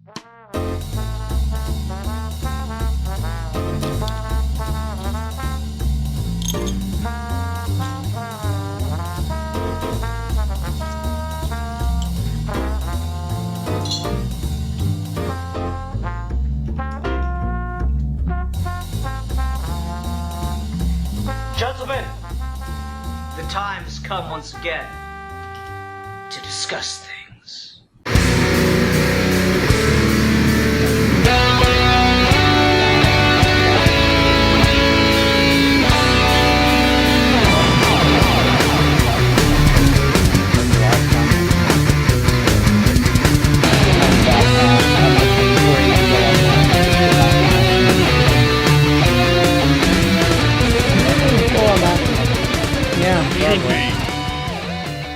Gentlemen, the time has come once again to discuss things.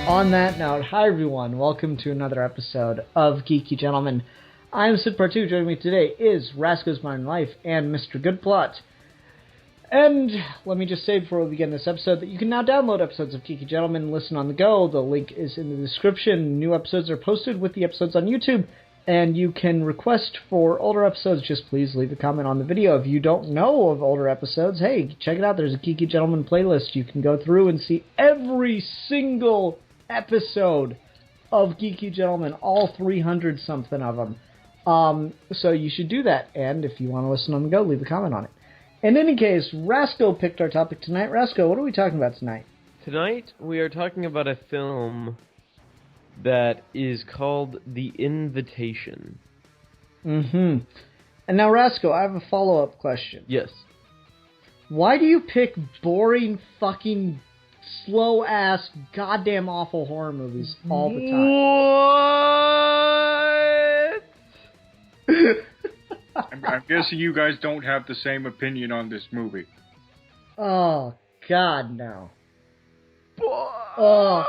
On that note, hi everyone, welcome to another episode of Geeky Gentlemen. I'm Sid Part 2, joining me today is Rasco's Modern Life and Mr. Goodplot. And let me just say before we begin this episode that you can now download episodes of Geeky Gentlemen and listen on the go. The link is in the description. New episodes are posted with the episodes on YouTube, and you can request for older episodes. Just please leave a comment on the video. If you don't know of older episodes, hey, check it out. There's a Geeky Gentlemen playlist. You can go through and see every single episode of Geeky Gentlemen, all 300-something of them. So you should do that, and if you want to listen on the go, leave a comment on it. In any case, Rasco picked our topic tonight. Rasco, what are we talking about tonight? Tonight, we are talking about a film that is called The Invitation. Mm-hmm. And now, Rasco, I have a follow-up question. Yes. Why do you pick boring, fucking, slow-ass, goddamn awful horror movies all the time? I'm guessing you guys don't have the same opinion on this movie. Oh, God, no. What?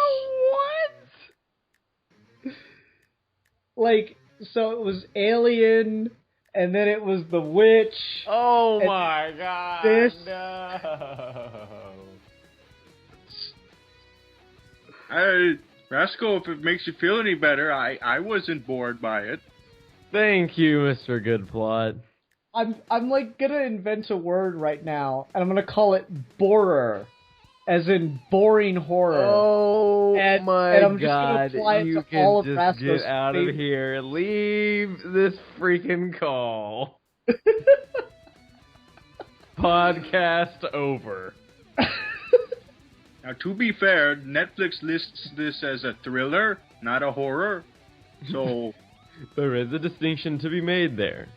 Like, so it was Alien, and then it was The Witch. Oh my God! This. No. Rascal, if it makes you feel any better, I wasn't bored by it. Thank you, Mr. Goodplot. I'm like gonna invent a word right now, and I'm gonna call it borer, as in boring horror. Oh and I'm God! Just apply it you to can all of just Rasco's get out of here. Leave this freaking call. Podcast over. Now, to be fair, Netflix lists this as a thriller, not a horror. So there is a distinction to be made there.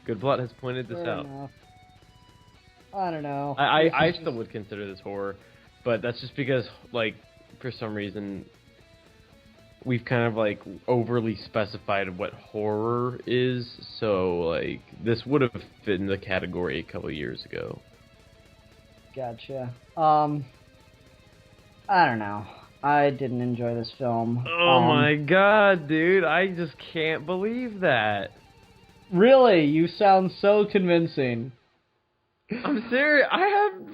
Goodplot has pointed this out. Enough. I don't know. I still would consider this horror, but that's just because, like, for some reason, we've kind of, like, overly specified what horror is, so, like, this would have fit in the category a couple years ago. Gotcha. I don't know. I didn't enjoy this film. Oh my God, dude. I just can't believe that. Really? You sound so convincing. I'm serious.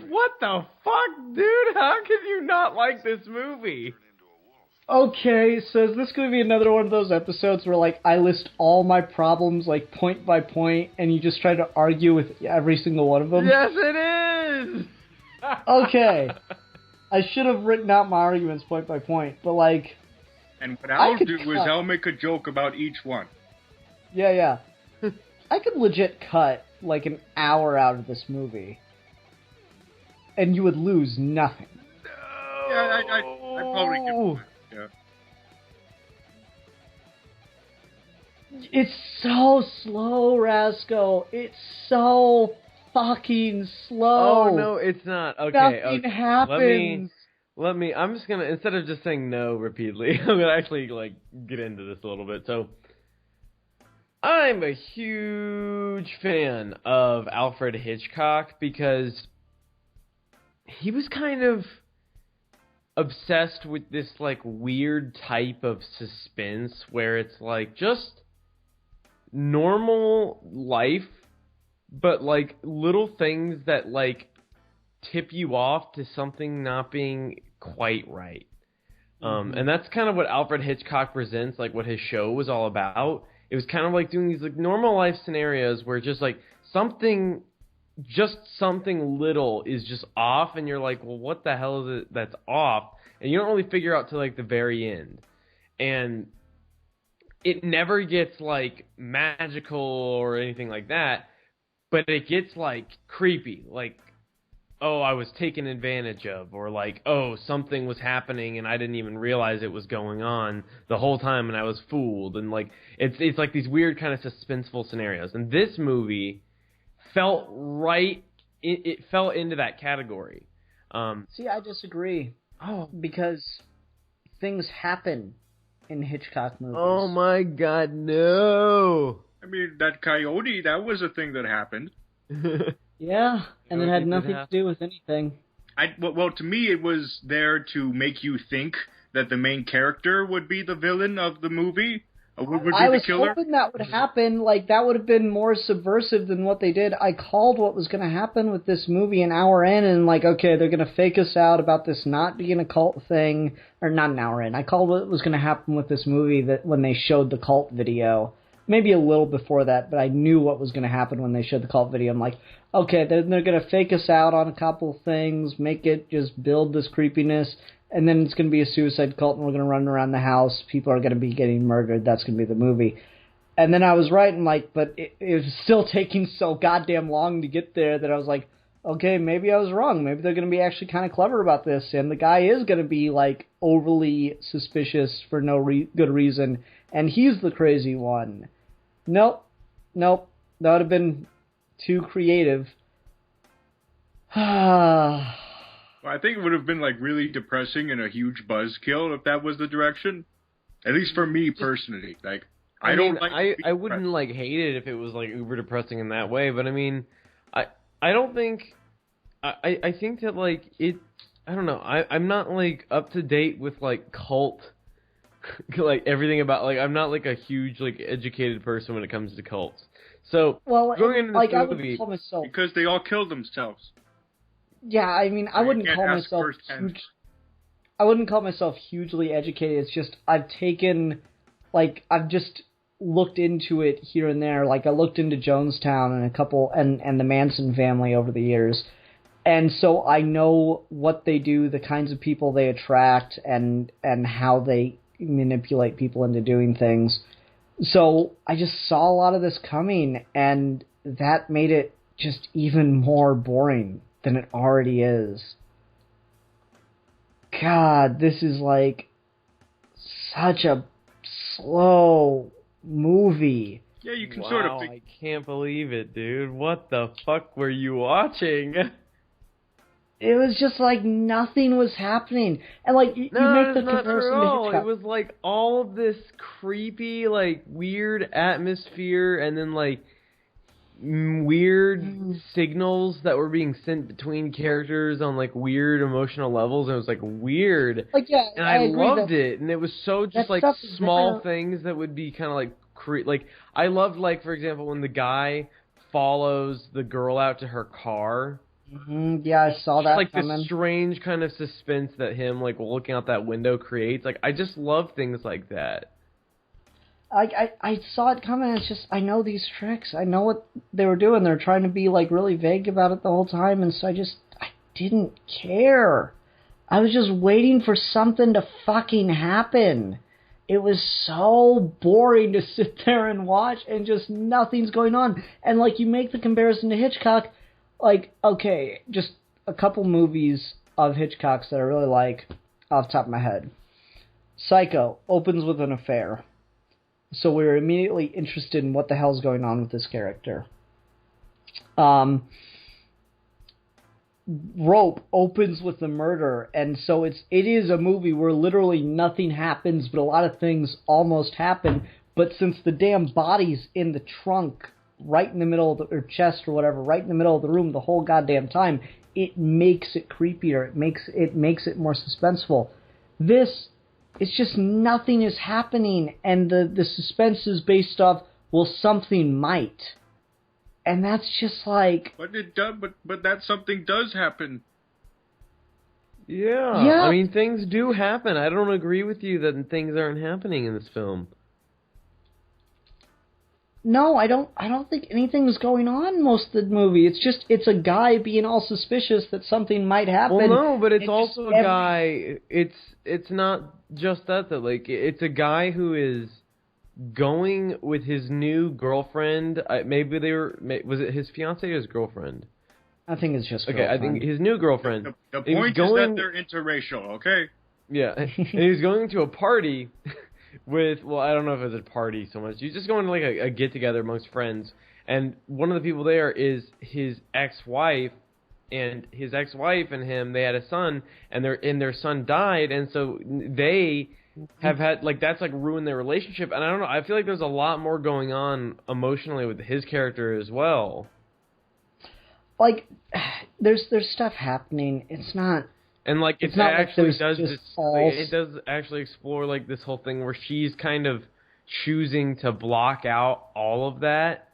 What the fuck, dude? How can you not like this movie? Okay, so is this going to be another one of those episodes where, like, I list all my problems, like, point by point, and you just try to argue with every single one of them? Yes, it is! Okay. I should have written out my arguments point by point, but, like... And what I'll do is I'll make a joke about each one. Yeah. I could legit cut, like, an hour out of this movie. And you would lose nothing. No. Yeah, I probably could. Yeah. It's so slow, Rasco. It's so fucking slow. Oh, no, it's not. Okay, Nothing happens. Let me, I'm just gonna, instead of just saying no repeatedly, I'm gonna actually, like, get into this a little bit. So, I'm a huge fan of Alfred Hitchcock because he was kind of obsessed with this, like, weird type of suspense where it's, like, just normal life, but, like, little things that, like, tip you off to something not being quite right. And that's kind of what Alfred Hitchcock presents, like, what his show was all about. it was kind of like doing these like normal life scenarios where just like something little is just off, and you're like, well, what the hell is it that's off? And you don't really figure out till like the very end. And it never gets like magical or anything like that, but it gets like creepy, like, oh, I was taken advantage of, or like, oh, something was happening and I didn't even realize it was going on the whole time and I was fooled. And like it's like these weird kind of suspenseful scenarios. And this movie felt right, it fell into that category. See, I disagree. Oh, Because things happen in Hitchcock movies. oh my God, no. I mean, that coyote, that was a thing that happened. Yeah, and it Coyote had did nothing to happen. do with anything. Well, to me, it was there to make you think that the main character would be the villain of the movie, would be I the was killer. hoping that would happen. Like, that would have been more subversive than what they did. I called what was going to happen with this movie an hour in, and like, okay, they're going to fake us out about this not being a cult thing, or not an hour in. I called what was going to happen with this movie that when they showed the cult video. Maybe a little before that, but I knew what was going to happen when they showed the cult video. I'm like, okay, they're going to fake us out on a couple things, make it just build this creepiness, and then it's going to be a suicide cult, and we're going to run around the house. People are going to be getting murdered. That's going to be the movie. And then I was right, and like, but it was still taking so goddamn long to get there that I was like, okay, maybe I was wrong. Maybe they're going to be actually kind of clever about this, and the guy is going to be like overly suspicious for no good reason, and he's the crazy one. Nope. That would have been too creative. Well, I think it would have been like really depressing and a huge buzzkill if that was the direction. At least for me personally. Like, I don't like. I wouldn't like hate it if it was like uber depressing in that way, but I mean, I don't think. I think that like it. I don't know. I'm not like up to date with like cult. Like everything about like I'm not like a huge like educated person when it comes to cults. So Well, going into like this I movie, wouldn't call myself. Because they all killed themselves. Yeah, I mean, I wouldn't can't call ask myself firsthand. huge. I wouldn't call myself hugely educated. It's just I've just looked into it here and there. Like I looked into Jonestown and a couple and the Manson family over the years. And so I know what they do, the kinds of people they attract, and how they manipulate people into doing things. So I just saw a lot of this coming, and that made it just even more boring than it already is. God, this is like such a slow movie. Yeah, you can wow, sort of think. I can't believe it, dude. What the fuck were you watching? It was just like nothing was happening. And like, you make the that's not true comparison at to all. Hitchcock. It was like all of this creepy, like weird atmosphere, and then like weird signals that were being sent between characters on like weird emotional levels. And it was like weird. Like, yeah, And I agree loved that it, and it was so just that like stuff is small there. things that would be kind of like like I loved like for example when the guy follows the girl out to her car. Yeah, I saw that Like coming. the strange kind of suspense that him like looking out that window creates. Like I just love things like that. I saw it coming. It's just I know these tricks. I know what they were doing. They're trying to be like really vague about it the whole time, and so I didn't care. I was just waiting for something to fucking happen. It was so boring to sit there and watch, and just nothing's going on. And like you make the comparison to Hitchcock, like okay, just a couple movies of Hitchcock's that I really like off the top of my head. Psycho opens with an affair. So we're immediately interested in what the hell's going on with this character. Rope opens with a murder, and so it is a movie where literally nothing happens, but a lot of things almost happen. But since the damn body's in the trunk, right in the middle of or chest or whatever, right in the middle of the room the whole goddamn time, it makes it creepier. It makes it more suspenseful. This. It's just nothing is happening, and the suspense is based off, well, something might. And that's just like... But it does. But that something does happen. Yeah. I mean, things do happen. I don't agree with you that things aren't happening in this film. No, I don't think anything's going on most of the movie. It's a guy being all suspicious that something might happen. Well, no, but it's and also a guy. It's not just that though. Like, it's a guy who is going with his new girlfriend. Maybe was it his fiance or his girlfriend? I think it's just girlfriend. Okay, I think his new girlfriend. The point is that they're interracial, okay? Yeah, and he's going to a party with, well, I don't know if it's a party so much. He's just going to like a get-together amongst friends, and one of the people there is his ex-wife, and his ex-wife and him, they had a son, and their son died, and so they have had, like, that's like ruined their relationship, and I don't know, I feel like there's a lot more going on emotionally with his character as well. Like, there's stuff happening. It's not. And like it actually it does actually explore like this whole thing where she's kind of choosing to block out all of that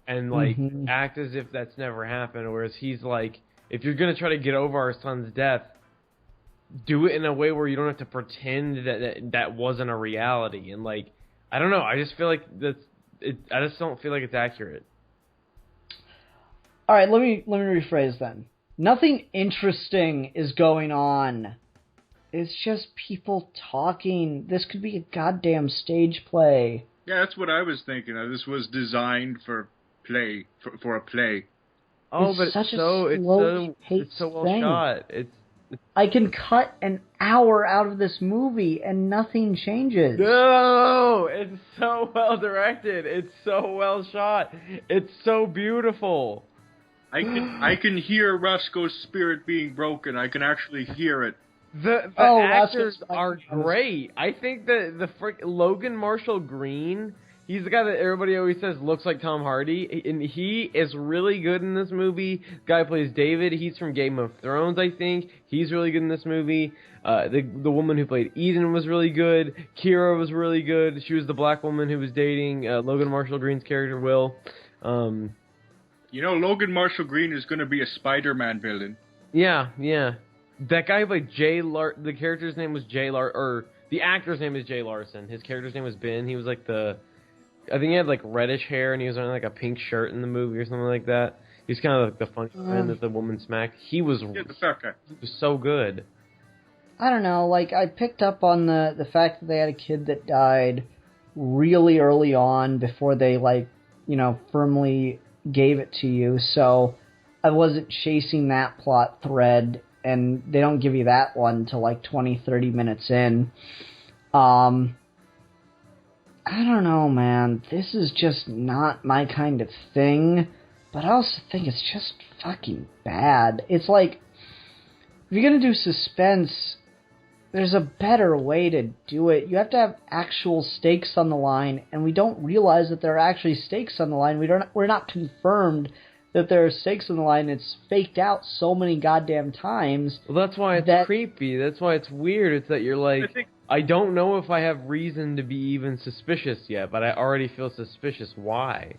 and like act as if that's never happened, whereas he's like, if you're gonna try to get over our son's death, do it in a way where you don't have to pretend that wasn't a reality. And like, I don't know, I just feel like I just don't feel like it's accurate. All right, let me rephrase then. Nothing interesting is going on. It's just people talking. This could be a goddamn stage play. Yeah, that's what I was thinking. This was designed for play, for a play. Oh, but it's so well shot. I can cut an hour out of this movie and nothing changes. No, it's so well directed. It's so well shot. It's so beautiful. I can hear Roscoe's spirit being broken. I can actually hear it. The actors are great. I think the Logan Marshall Green, he's the guy that everybody always says looks like Tom Hardy, and he is really good in this movie. The guy plays David. He's from Game of Thrones, I think. He's really good in this movie. The woman who played Eden was really good. Kira was really good. She was the black woman who was dating Logan Marshall Green's character, Will. You know, Logan Marshall Green is going to be a Spider-Man villain. Yeah. That guy played the character's name was or the actor's name is Jay Larson. His character's name was Ben. He was like I think he had like reddish hair and he was wearing like a pink shirt in the movie or something like that. He's kind of like the funny friend that the woman smacked. He was the fat guy. He was so good. I don't know, like, I picked up on the fact that they had a kid that died really early on before they, like, you know, firmly gave it to you, so I wasn't chasing that plot thread, and they don't give you that one till like 20-30 minutes in. I don't know, man. This is just not my kind of thing, but I also think it's just fucking bad. It's like, if you're gonna do suspense, there's a better way to do it. You have to have actual stakes on the line, and we don't realize that there are actually stakes on the line. We're not confirmed that there are stakes on the line. It's faked out so many goddamn times. Well, that's why it's creepy. That's why it's weird. It's that you're like, I don't know if I have reason to be even suspicious yet, but I already feel suspicious. Why?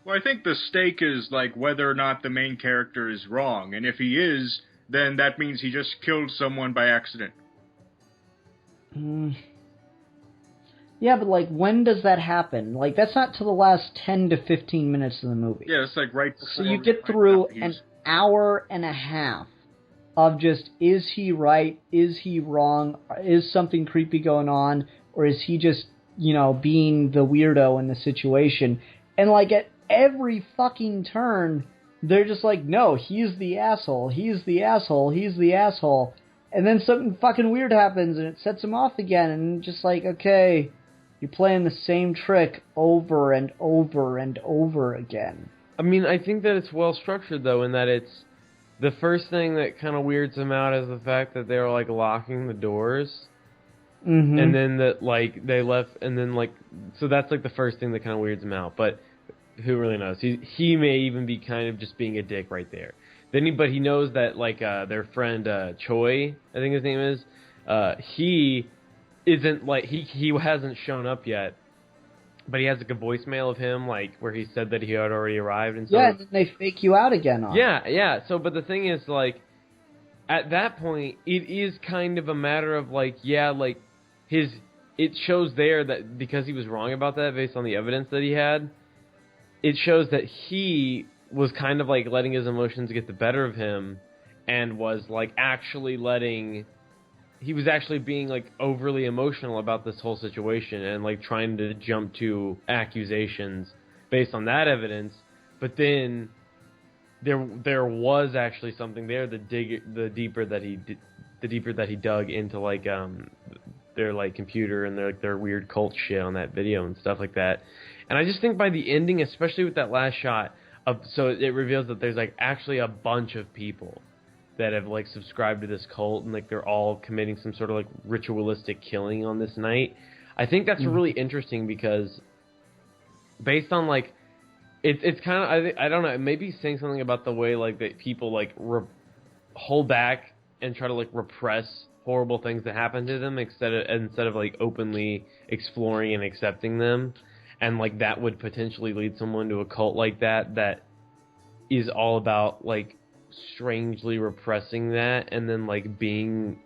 Well, I think the stake is like whether or not the main character is wrong, and if he is, then that means he just killed someone by accident. Yeah, but like, when does that happen? Like, that's not till the last 10 to 15 minutes of the movie. Yeah, it's like right before. So you get through an hour and a half of just, is he right? Is he wrong? Is something creepy going on? Or is he just, you know, being the weirdo in the situation? And like, at every fucking turn, they're just like, no, he's the asshole. He's the asshole. He's the asshole. And then something fucking weird happens, and it sets him off again, and just like, okay, you're playing the same trick over and over and over again. I mean, I think that it's well structured, though, in that it's the first thing that kind of weirds him out is the fact that they're, like, locking the doors. Mm-hmm. And then that, like, they left, and then, like, so that's, like, the first thing that kind of weirds him out. But who really knows? He may even be kind of just being a dick right there. But he knows that, like, their friend Choi, I think his name is, he isn't, like, he hasn't shown up yet, but he has, like, a voicemail of him, like, where he said that he had already arrived. And so, yeah, and then they fake you out again on Yeah, so, but the thing is, like, at that point, it is kind of a matter of, like, yeah, like, it shows there that because he was wrong about that based on the evidence that he had, it shows that he was kind of like letting his emotions get the better of him, and was like actually he was actually being like overly emotional about this whole situation and like trying to jump to accusations based on that evidence. But then there was actually something there. The deeper that he dug into like their like computer and their weird cult shit on that video and stuff like that. And I just think by the ending, especially with that last shot, so it reveals that there's like actually a bunch of people that have like subscribed to this cult, and like they're all committing some sort of like ritualistic killing on this night. I think that's really interesting because based on like it's kind of I don't know, maybe saying something about the way like that people like hold back and try to like repress horrible things that happen to them instead of like openly exploring and accepting them, and like that would potentially lead someone to a cult like that is all about like strangely repressing that and then like being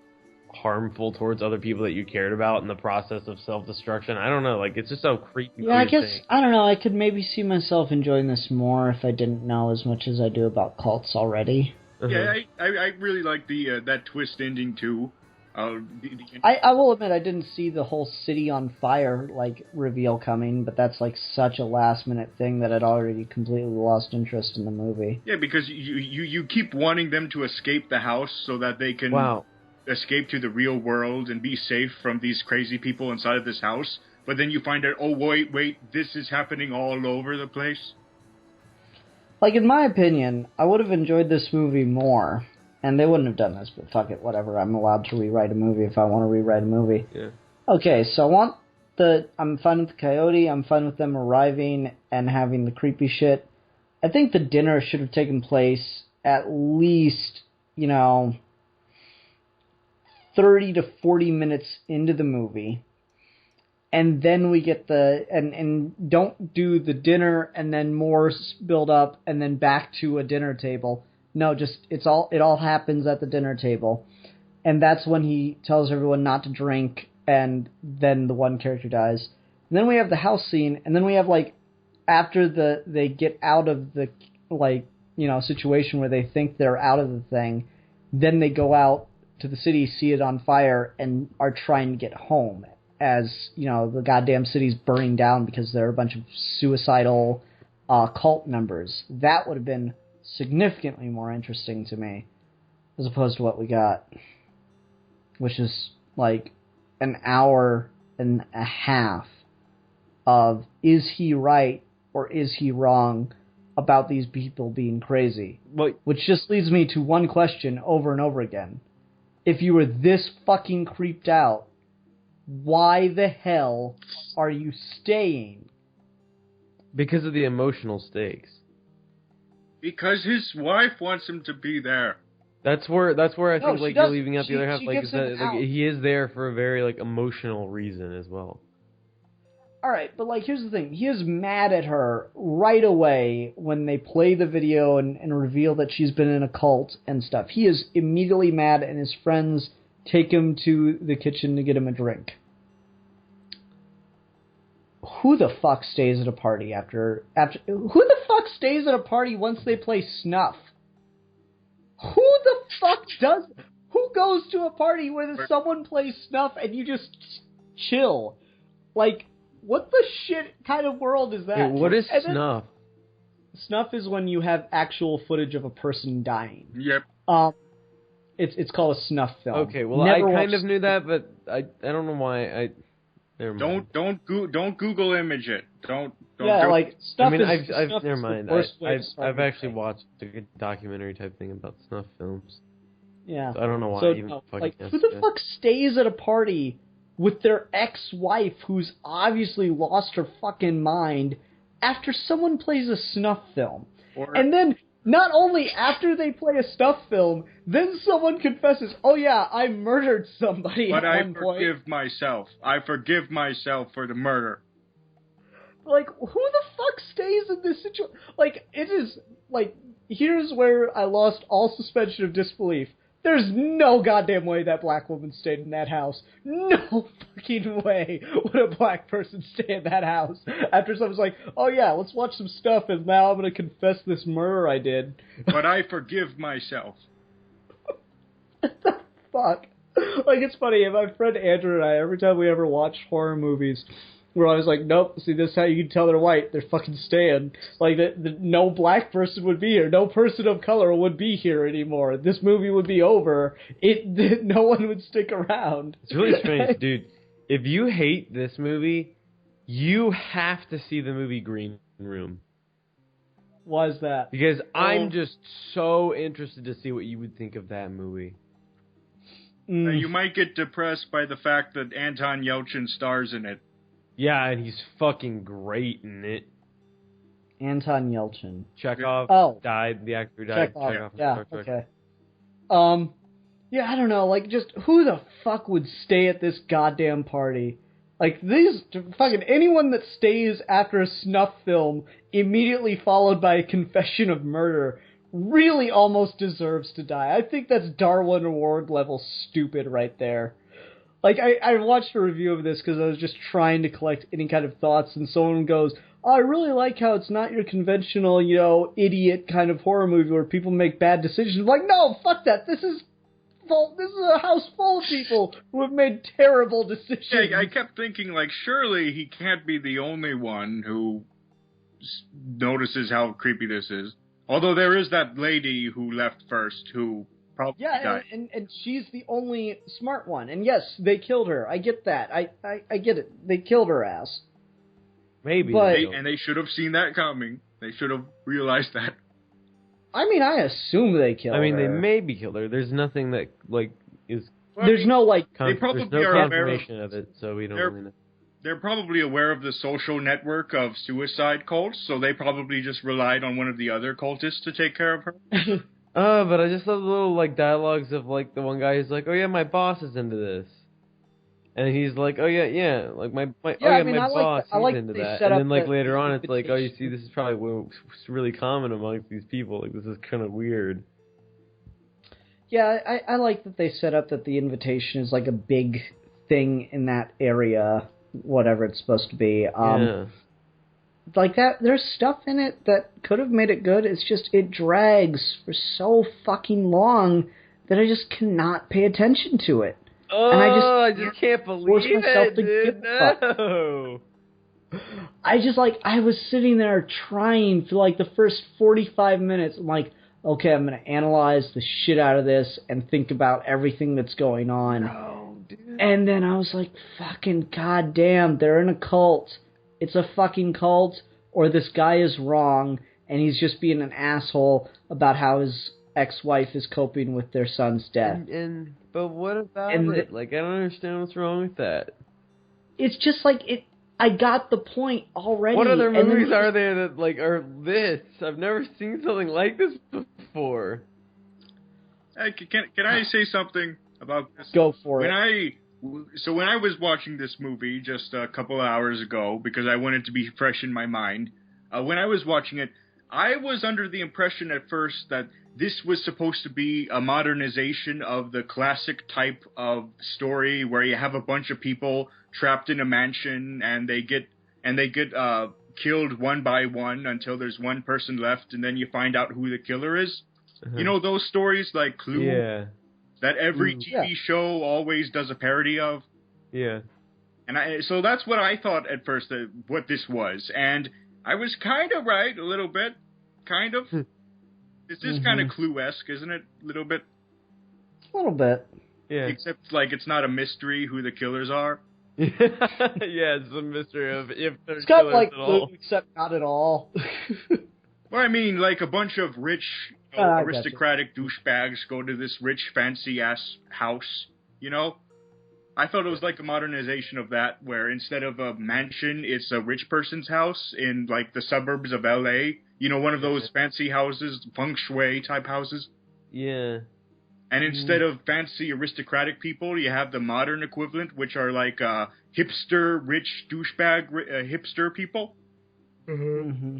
harmful towards other people that you cared about in the process of self-destruction. I don't know, like it's just so creepy. Yeah, I guess I don't know. I could maybe see myself enjoying this more if I didn't know as much as I do about cults already. Yeah, I really like the that twist ending too. I will admit I didn't see the whole city on fire like reveal coming, but that's like such a last minute thing that I'd already completely lost interest in the movie. Yeah, because you keep wanting them to escape the house so that they can escape to the real world and be safe from these crazy people inside of this house. But then you find out, oh wait, this is happening all over the place. Like, in my opinion, I would have enjoyed this movie more. And they wouldn't have done this, but fuck it, whatever. I'm allowed to rewrite a movie if I want to rewrite a movie. Yeah. Okay, so I'm fine with the coyote, I'm fine with them arriving and having the creepy shit. I think the dinner should have taken place at least, 30 to 40 minutes into the movie. And then we get and don't do the dinner and then more build up and then back to a dinner table. No, just it all happens at the dinner table, and that's when he tells everyone not to drink, and then the one character dies. And then we have the house scene, and then we have like after they get out of the situation where they think they're out of the thing, then they go out to the city, see it on fire, and are trying to get home. As the goddamn city's burning down because there are a bunch of suicidal cult members. That would have been significantly more interesting to me as opposed to what we got, which is like an hour and a half of is he right or is he wrong about these people being crazy. Which just leads me to one question over and over again. If you were this fucking creeped out, why the hell are you staying? Because of the emotional stakes. Because his wife wants him to be there. That's where I think like you're leaving out the other half. Like he is there for a very like emotional reason as well. All right, but like here's the thing: he is mad at her right away when they play the video and reveal that she's been in a cult and stuff. He is immediately mad, and his friends take him to the kitchen to get him a drink. Who the fuck stays at a party after who the fuck stays at a party once they play Snuff? Who the fuck who goes to a party where someone plays Snuff and you just chill? Like, what the shit kind of world is that? Hey, what is Snuff? Snuff is when you have actual footage of a person dying. Yep. It's called a snuff film. Okay, well I kind of knew that, but I don't know why never mind. Don't Google image it. Don't. Yeah, like stuff. I mean, is, I've stuff never is mind. the worst way to start I've actually anything. watched a good documentary type thing about snuff films. Yeah. So I don't know why. So, I even fucking like, asked who the that. fuck stays at a party with their ex-wife who's obviously lost her fucking mind after someone plays a snuff film? And then, not only after they play a snuff film, then someone confesses, oh yeah, I murdered somebody But at I one point. forgive myself. I forgive myself for the murder. Like, who the fuck stays in this situation? Like, it is, like, here's where I lost all suspension of disbelief. There's no goddamn way that black woman stayed in that house. No fucking way would a black person stay in that house after someone's like, oh yeah, let's watch some stuff and now I'm going to confess this murder I did. But I forgive myself. What the fuck? Like, it's funny, my friend Andrew and I, every time we ever watch horror movies, we're always like, nope, see, this is how you can tell they're white. They're fucking staying. Like, no black person would be here. No person of color would be here anymore. This movie would be over. No one would stick around. It's really strange, dude. If you hate this movie, you have to see the movie Green Room. Why is that? Because I'm just so interested to see what you would think of that movie. You might get depressed by the fact that Anton Yelchin stars in it. Yeah, and he's fucking great in it. Anton Yelchin. Chekhov died. The actor died. Chekhov. Yeah, okay. Yeah, I don't know. Like, just who the fuck would stay at this goddamn party? Like, these fucking anyone that stays after a snuff film immediately followed by a confession of murder really almost deserves to die. I think that's Darwin Award level stupid right there. Like, I watched a review of this because I was just trying to collect any kind of thoughts, and someone goes, oh, I really like how it's not your conventional, idiot kind of horror movie where people make bad decisions. I'm like, no, fuck that. This is a house full of people who have made terrible decisions. Yeah, I kept thinking, like, surely he can't be the only one who notices how creepy this is. Although there is that lady who left first who probably died. And she's the only smart one. And yes, they killed her. I get that. I get it. They killed her ass. Maybe. And they should have seen that coming. They should have realized that. I mean, I assume they killed her. I mean, they maybe killed her. There's nothing that, is... There's no, they probably there's no are confirmation of it, so we don't really know. They're probably aware of the social network of suicide cults, so they probably just relied on one of the other cultists to take care of her. But I just love the little, dialogues of, the one guy who's like, oh, yeah, my boss is into this. And he's like, oh, yeah, my boss, he's into that. And then, later on, it's like, oh, you see, this is probably what's really common amongst these people. Like, this is kind of weird. Yeah, I like that they set up that the invitation is, a big thing in that area, whatever it's supposed to be. Like that, there's stuff in it that could have made it good. It's just, it drags for so fucking long that I just cannot pay attention to it. Oh, and I just can't believe it, dude, no. I was sitting there trying for the first 45 minutes. I'm like, okay, I'm going to analyze the shit out of this and think about everything that's going on. Oh, dude. And then I was like, fucking goddamn, they're in a cult. It's a fucking cult, or this guy is wrong, and he's just being an asshole about how his ex-wife is coping with their son's death. But what about it? I don't understand what's wrong with that. It's just I got the point already. What other movies are there that, are this? I've never seen something like this before. Hey, can I say something about this? Go for it. When I was watching this movie just a couple hours ago, because I wanted to be fresh in my mind, when I was watching it, I was under the impression at first that this was supposed to be a modernization of the classic type of story where you have a bunch of people trapped in a mansion and they get killed one by one until there's one person left, and then you find out who the killer is. Uh-huh. You know those stories like Clue? Yeah. That every TV show always does a parody of? Yeah. And so that's what I thought at first, what this was. And I was kind of right, a little bit. Kind of. This is kind of Clue-esque, isn't it? A little bit. A little bit. Yeah. Except, it's not a mystery who the killers are. Yeah, it's a mystery of if they're killers at all. It's got Clue, except not at all. Well, I mean, a bunch of rich, aristocratic douchebags go to this rich, fancy-ass house, I thought it was a modernization of that, where instead of a mansion, it's a rich person's house in, the suburbs of L.A., one of those fancy houses, feng shui type houses. Yeah. And instead of fancy aristocratic people, you have the modern equivalent, which are hipster, rich, douchebag, hipster people. Mm-hmm.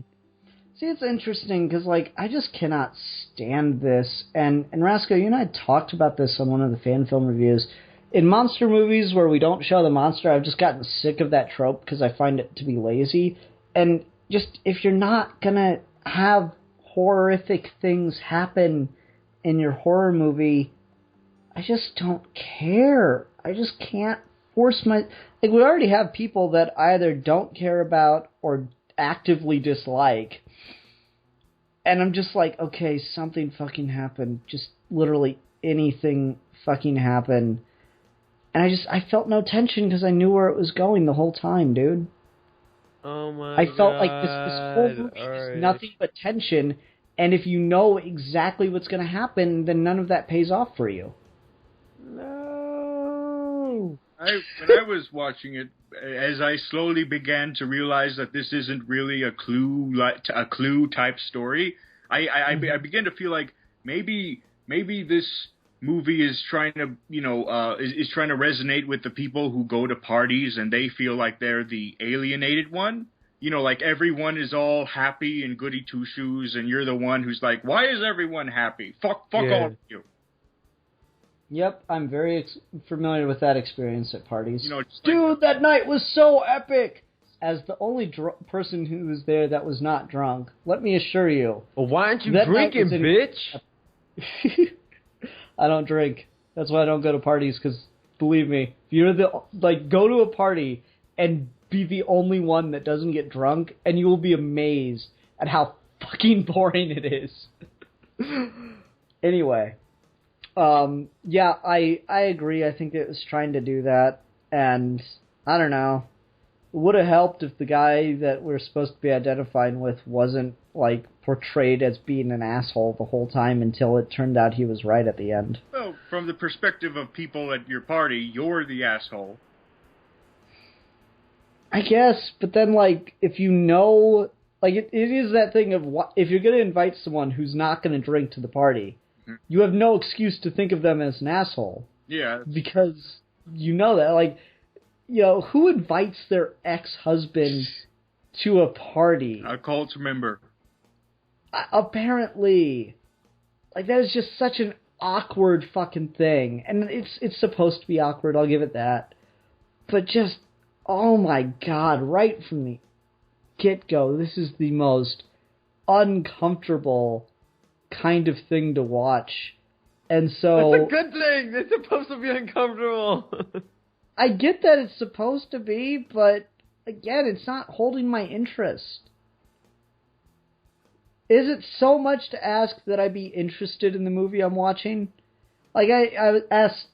See, it's interesting because, like, I just cannot stand this. And Rasco, you and I talked about this on one of the fan film reviews. In monster movies where we don't show the monster, I've just gotten sick of that trope because I find it to be lazy. And just, if you're not gonna have horrific things happen in your horror movie, I just don't care. I just can't force my... Like, we already have people that either don't care about or actively dislike. And I'm just like, okay, something fucking happened. Just literally anything fucking happened. And I felt no tension because I knew where it was going the whole time, dude. Oh my God. I felt like this whole movie is nothing but tension, and if you know exactly what's going to happen, then none of that pays off for you. No. When I was watching it, as I slowly began to realize that this isn't really a clue type story, I began to feel like maybe this movie is trying to, is trying to resonate with the people who go to parties and they feel like they're the alienated one. You know, like everyone is all happy and goody two shoes, and you're the one who's like, why is everyone happy? Fuck all of you. Yep, I'm very familiar with that experience at parties. You know, dude, that night was so epic! As the only person who was there that was not drunk, let me assure you. Well, why aren't you drinking, bitch? I don't drink. That's why I don't go to parties, because, believe me, if you're go to a party and be the only one that doesn't get drunk, and you will be amazed at how fucking boring it is. Anyway, yeah, I agree. I think it was trying to do that, and I don't know. It would have helped if the guy that we're supposed to be identifying with wasn't, like, portrayed as being an asshole the whole time until it turned out he was right at the end. Well, from the perspective of people at your party, you're the asshole. I guess, but then, like, if you know... Like, it is that thing of, if you're going to invite someone who's not going to drink to the party, you have no excuse to think of them as an asshole. Yeah. Because you know that, like... You know, who invites their ex-husband to a party? A cult member. Apparently. Like, that is just such an awkward fucking thing. And it's supposed to be awkward, I'll give it that. But just, oh my god, right from the get-go, this is the most uncomfortable kind of thing to watch. And so... It's a good thing! It's supposed to be uncomfortable! I get that it's supposed to be, but again, it's not holding my interest. Is it so much to ask that I be interested in the movie I'm watching? Like, I asked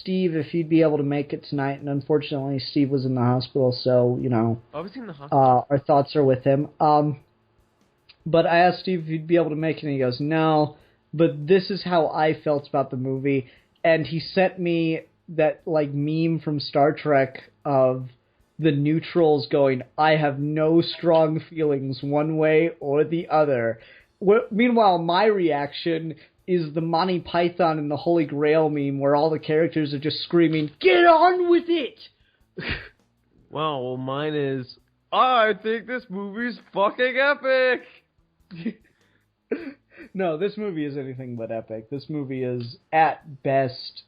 Steve if he'd be able to make it tonight, and unfortunately Steve was in the hospital, so, you know, I was in the hospital. Our thoughts are with him. But I asked Steve if he'd be able to make it, and he goes, no, but this is how I felt about the movie, and he sent me that, like, meme from Star Trek of the neutrals going, I have no strong feelings one way or the other. Meanwhile, my reaction is the Monty Python and the Holy Grail meme where all the characters are just screaming, get on with it! Well, mine is, I think this movie's fucking epic! No, this movie is anything but epic. This movie is, at best,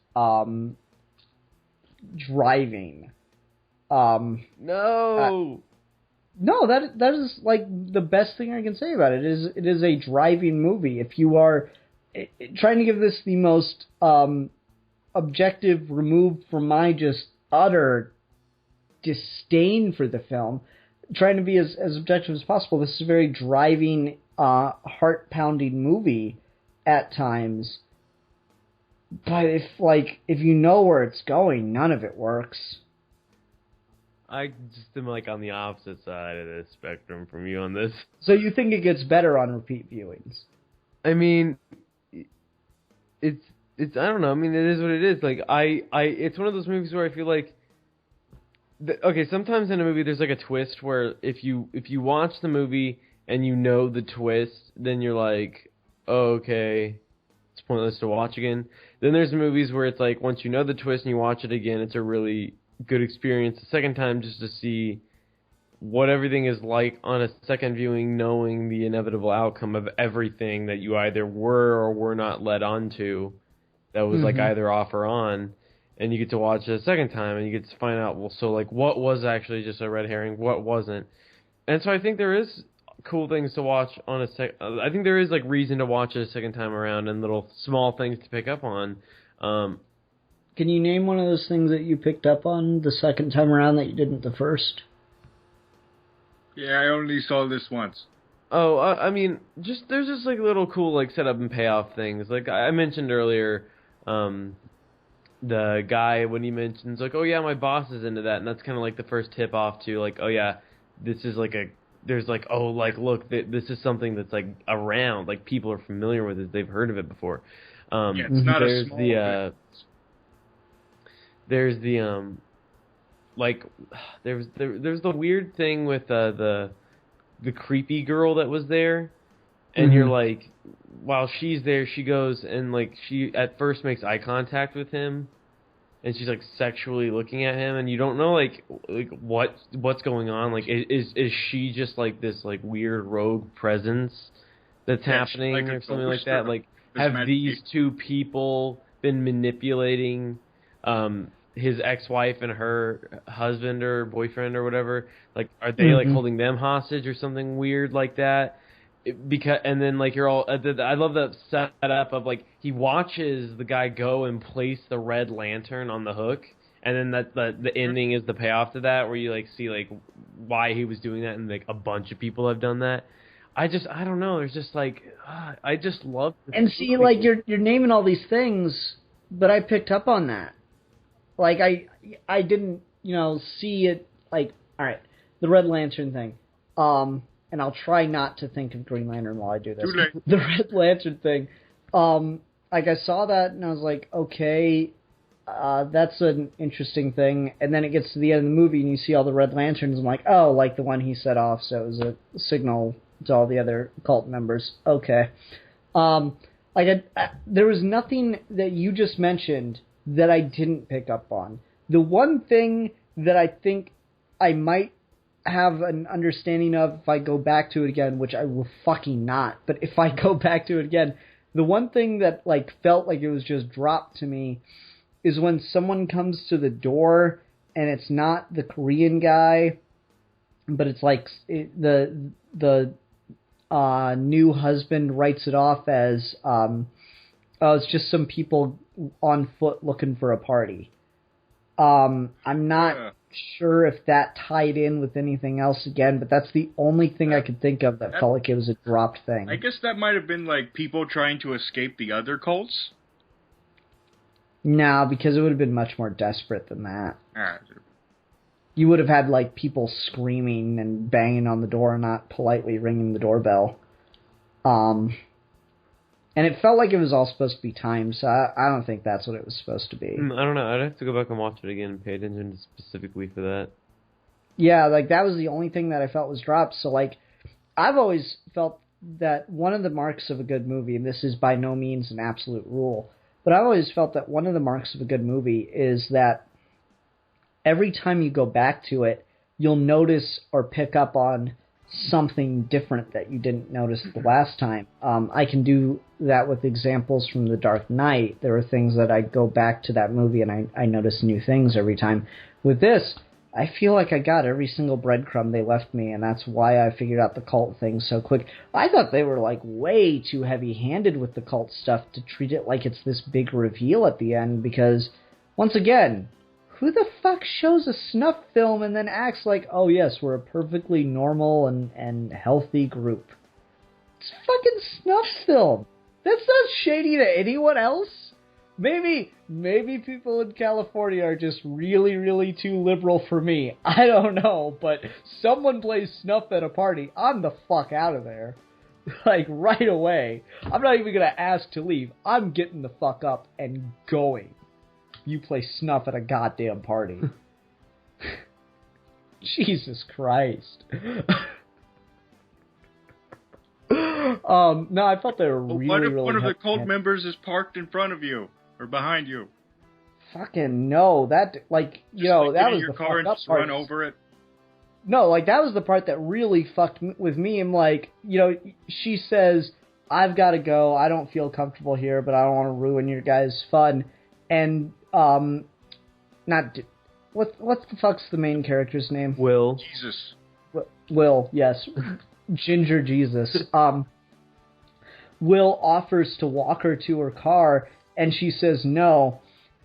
driving. No, that is like the best thing I can say about it. It is a driving movie. If you are trying to give this the most objective, removed from my just utter disdain for the film, trying to be as objective as possible, this is a very driving, heart-pounding movie at times. But if you know where it's going, none of it works. I just am like on the opposite side of the spectrum from you on this. So you think it gets better on repeat viewings? I mean, it's I don't know. I mean, it is what it is. Like it's one of those movies where I feel like, okay, sometimes in a movie there's like a twist where if you watch the movie and you know the twist, then you're like, oh, okay, it's pointless to watch again. Then there's movies where it's like, once you know the twist and you watch it again, it's a really good experience the second time just to see what everything is like on a second viewing, knowing the inevitable outcome of everything that you either were or were not led onto, that was like either off or on, and you get to watch it a second time and you get to find out, well, so like what was actually just a red herring, what wasn't. And so I think there is cool things to watch on I think there is like reason to watch it a second time around and little small things to pick up on. Can you name one of those things that you picked up on the second time around that you didn't the first? Yeah, I only saw this once. Oh, I mean, there's just like little cool like setup and payoff things. Like I mentioned earlier, the guy when he mentions like, oh yeah, my boss is into that, and that's kind of like the first tip off to like, oh yeah, this is like there's like, oh like look, this is something that's like around, like people are familiar with it, they've heard of it before. Yeah, it's not a small there's the like there's the weird thing with the creepy girl that was there, and you're like, while she's there, she goes and like she at first makes eye contact with him, and she's like sexually looking at him, and you don't know like what's going on. Like is she just like this like weird rogue presence that's happening like or something like that? Like have these two people been manipulating his ex-wife and her husband or boyfriend or whatever? Like, are they like holding them hostage or something weird like that? Because and then like you're all, I love the setup of like he watches the guy go and place the red lantern on the hook, and then the ending is the payoff to that, where you like see like why he was doing that, and like a bunch of people have done that. I don't know. There's just like I just love. And see, movie. Like you're naming all these things, but I picked up on that. Like, I didn't, see it, like, all right, the Red Lantern thing. And I'll try not to think of Green Lantern while I do this. The Red Lantern thing. Like, I saw that, and I was like, okay, that's an interesting thing. And then it gets to the end of the movie, and you see all the Red Lanterns. I'm like, oh, like the one he set off, so it was a signal to all the other cult members. Okay. There was nothing that you just mentioned that I didn't pick up on. The one thing that I think I might have an understanding of if I go back to it again, which I will fucking not, but if I go back to it again, the one thing that like felt like it was just dropped to me is when someone comes to the door and it's not the Korean guy, but it's like the new husband writes it off as it's just some people on foot looking for a party. I'm not sure if that tied in with anything else again, but that's the only thing I could think of that felt like it was a dropped thing. I guess that might have been like people trying to escape the other cults. No, because it would have been much more desperate than that. You would have had like people screaming and banging on the door, not politely ringing the doorbell. And it felt like it was all supposed to be timed, so I don't think that's what it was supposed to be. I don't know. I'd have to go back and watch it again and pay attention specifically for that. Yeah, like, that was the only thing that I felt was dropped. So, like, I've always felt that one of the marks of a good movie, and this is by no means an absolute rule, but I've always felt that one of the marks of a good movie is that every time you go back to it, you'll notice or pick up on something different that you didn't notice the last time. I can do that with examples from The Dark Knight. There are things that I go back to that movie and I notice new things every time. With this, I feel like I got every single breadcrumb they left me, and that's why I figured out the cult thing so quick. I thought they were like way too heavy-handed with the cult stuff to treat it like it's this big reveal at the end, because, once again, who the fuck shows a snuff film and then acts like, oh yes, we're a perfectly normal and healthy group? It's a fucking snuff film. That's not shady to anyone else. Maybe people in California are just really, really too liberal for me. I don't know, but someone plays snuff at a party, I'm the fuck out of there. Like, right away. I'm not even gonna ask to leave. I'm getting the fuck up and going. You play snuff at a goddamn party. Jesus Christ. No, I thought they were really, what if really... one of the cult members is parked in front of you or behind you? Fucking no. That, like, Just, like, that was your the car and fucked up just part. run over it. No, like, that was the part that really fucked with me. I'm like, you know, she says, I've got to go. I don't feel comfortable here, but I don't want to ruin your guys' fun. And, what the fuck's the main character's name? Will. Jesus. Will, yes. Ginger Jesus. Will offers to walk her to her car, and she says no.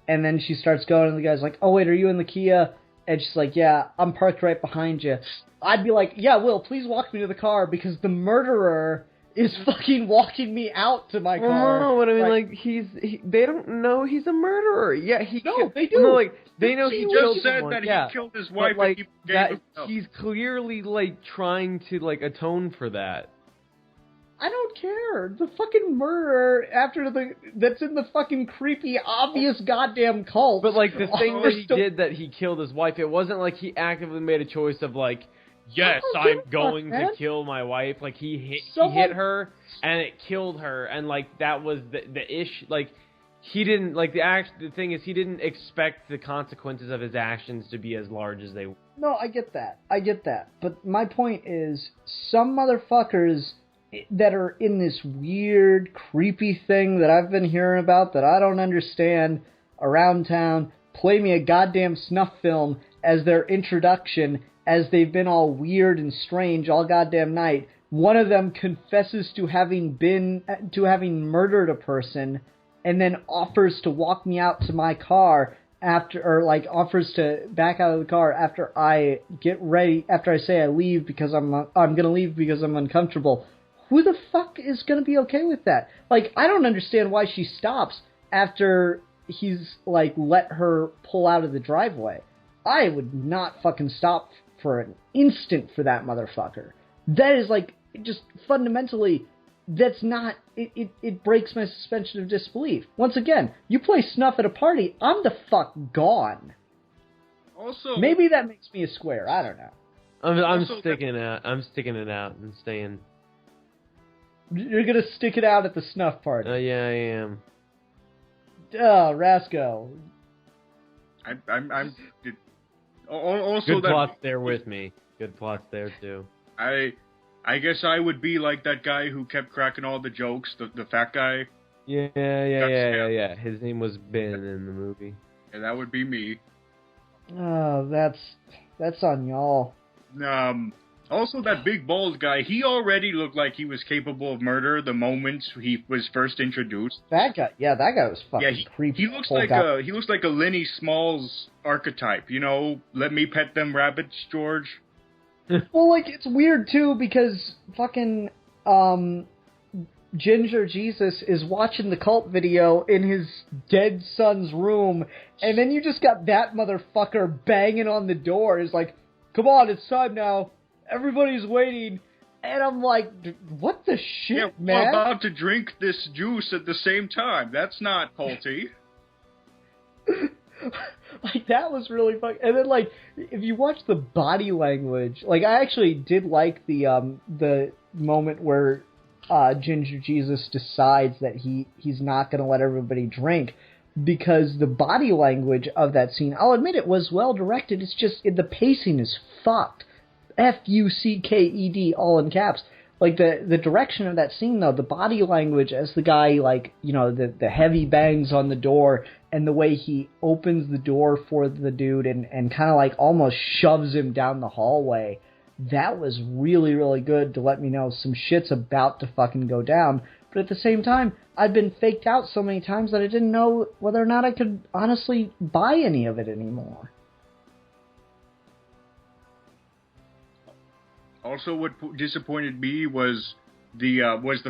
And then she starts going, and the guy's like, oh, wait, are you in the Kia? And she's like, yeah, I'm parked right behind you. I'd be like, yeah, Will, please walk me to the car, because the murderer is fucking walking me out to my car. No, but I mean, like, they don't know he's a murderer. Yeah, they do. No, like, they know He killed just said someone. that Yeah. he killed his wife, But, like, and he gave himself. he's clearly, like, trying to, like, atone for that. I don't care. The fucking murderer that's in the fucking creepy, obvious goddamn cult. But, like, the thing that he did that he killed his wife, it wasn't like he actively made a choice of, like, yes, I'm going to kill my wife. Like, he hit her, and it killed her, and, like, that was the issue. Like, he didn't, like, the thing is, he didn't expect the consequences of his actions to be as large as they were. No, I get that. But my point is, some motherfuckers that are in this weird, creepy thing that I've been hearing about that I don't understand around town play me a goddamn snuff film as their introduction, as they've been all weird and strange all goddamn night. One of them confesses to having murdered a person, and then offers to walk me out to my car offers to back out of the car after I get ready, after I say I leave because I'm gonna leave because I'm uncomfortable. Who the fuck is gonna be okay with that? Like, I don't understand why she stops after he's, like, let her pull out of the driveway. I would not fucking stop for an instant for that motherfucker. That is, like, just fundamentally, that's not, it breaks my suspension of disbelief. Once again, you play snuff at a party, I'm the fuck gone. Also, maybe that makes me a square, I don't know. I'm sticking it out and staying. You're gonna stick it out at the snuff party. Yeah, I am. Rasco. I'm also good that plots there with me. Good plots there too. I guess I would be like that guy who kept cracking all the jokes, the fat guy. Yeah. His name was Ben in the movie. Yeah, that would be me. Oh, that's on y'all. Also, that big bald guy, he already looked like he was capable of murder the moment he was first introduced. That guy was fucking creepy. He looks like a Lenny Smalls archetype. You know, let me pet them rabbits, George. Well, like, it's weird too because fucking Ginger Jesus is watching the cult video in his dead son's room, and then you just got that motherfucker banging on the door. He's like, "Come on, it's time now. Everybody's waiting." And I'm like, what the shit, man? We're about to drink this juice at the same time. That's not culty. Like, that was really fun. And then, like, if you watch the body language, like, I actually did like the moment where Ginger Jesus decides that he's not going to let everybody drink, because the body language of that scene, I'll admit it was well directed, it's just, the pacing is fucked. Fucked, all in caps. Like, the direction of that scene, though, the body language as the guy, like, you know, the heavy bangs on the door, and the way he opens the door for the dude and kind of, like, almost shoves him down the hallway, that was really, really good to let me know some shit's about to fucking go down. But at the same time, I'd been faked out so many times that I didn't know whether or not I could honestly buy any of it anymore. Also, what disappointed me was the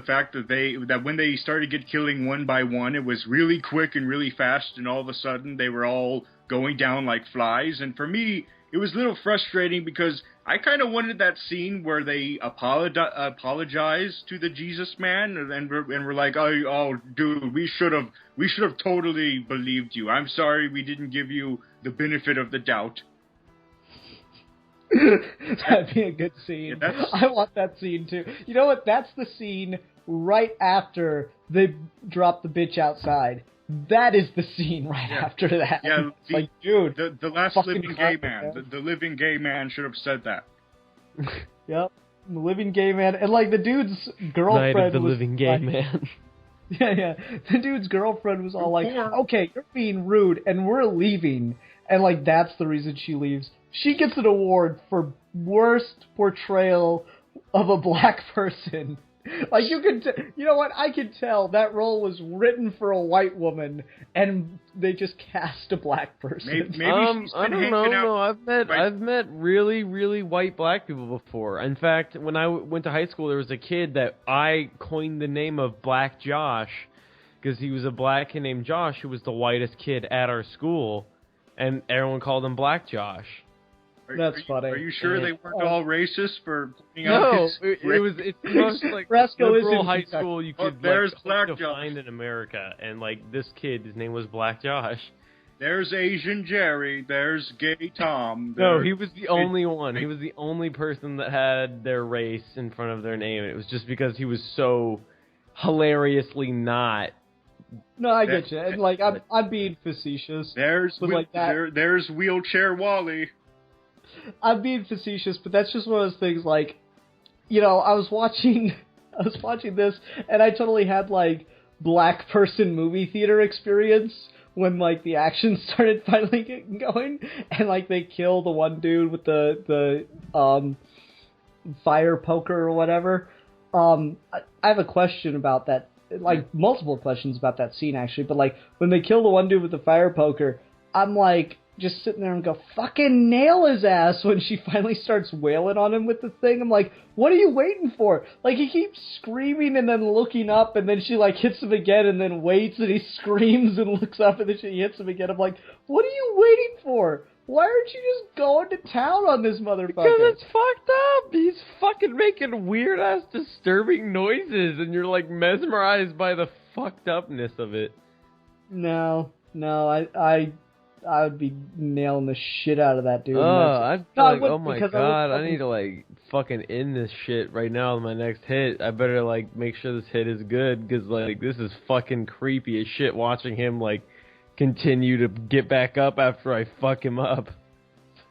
fact that when they started killing one by one, it was really quick and really fast, and all of a sudden they were all going down like flies. And for me, it was a little frustrating because I kind of wanted that scene where they apologize to the Jesus man, and we're like, oh, dude, we should have totally believed you. I'm sorry we didn't give you the benefit of the doubt. That'd be a good scene. Yeah, I want that scene too. You know what? That's the scene right after they drop the bitch outside. That is the scene right after that. Yeah, like, dude, the last living gay man, the living gay man should have said that. Yep. The living gay man. And, like, the dude's girlfriend Night of the was living gay like, man. Yeah. The dude's girlfriend was all like, okay, you're being rude, and we're leaving. And, like, that's the reason she leaves. She gets an award for worst portrayal of a black person. Like, you know what? I can tell that role was written for a white woman, and they just cast a black person. Maybe she's been I don't know. No, I've met really, really white black people before. In fact, when I went to high school, there was a kid that I coined the name of Black Josh because he was a black kid named Josh who was the whitest kid at our school, and everyone called him Black Josh. That's funny. Are you sure they weren't all racist for pointing out his it's the most like Rasco is liberal in high Kentucky. school you could there's like Black hope to Josh. find in America, and like this kid, his name was Black Josh. There's Asian Jerry. There's Gay Tom. No, he was the only one. He was the only person that had their race in front of their name. It was just because he was so hilariously not. No, I get you. And, like, I'm being facetious. There's Wheelchair Wally. I'm being facetious, but that's just one of those things, like, you know, I was watching this, and I totally had, like, black person movie theater experience when, like, the action started finally getting going, and, like, they kill the one dude with the fire poker or whatever. I have a question about that, like, multiple questions about that scene, actually, but, like, when they kill the one dude with the fire poker, I'm, like, just sitting there and go, fucking nail his ass when she finally starts wailing on him with the thing. I'm like, what are you waiting for? Like, he keeps screaming and then looking up, and then she, like, hits him again and then waits, and he screams and looks up, and then she hits him again. I'm like, what are you waiting for? Why aren't you just going to town on this motherfucker? Because it's fucked up. He's fucking making weird-ass disturbing noises, and you're, like, mesmerized by the fucked upness of it. No, I would be nailing the shit out of that dude. I'd be like, oh my god, I need to, like, fucking end this shit right now with my next hit. I better, like, make sure this hit is good, because, like, this is fucking creepy as shit watching him, like, continue to get back up after I fuck him up.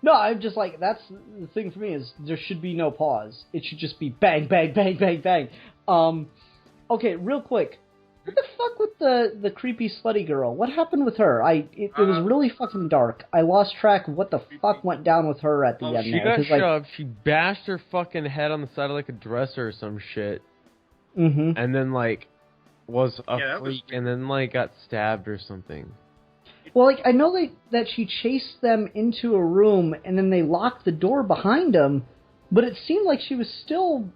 No, I'm just like, that's the thing for me is there should be no pause. It should just be bang, bang, bang, bang, bang. Okay, real quick. What the fuck with the creepy slutty girl? What happened with her? It was really fucking dark. I lost track of what the fuck went down with her at the end. She got shoved. She bashed her fucking head on the side of like a dresser or some shit. Mm-hmm. And then like was a freak and then like got stabbed or something. Well, like I know that she chased them into a room and then they locked the door behind them, but it seemed like she was still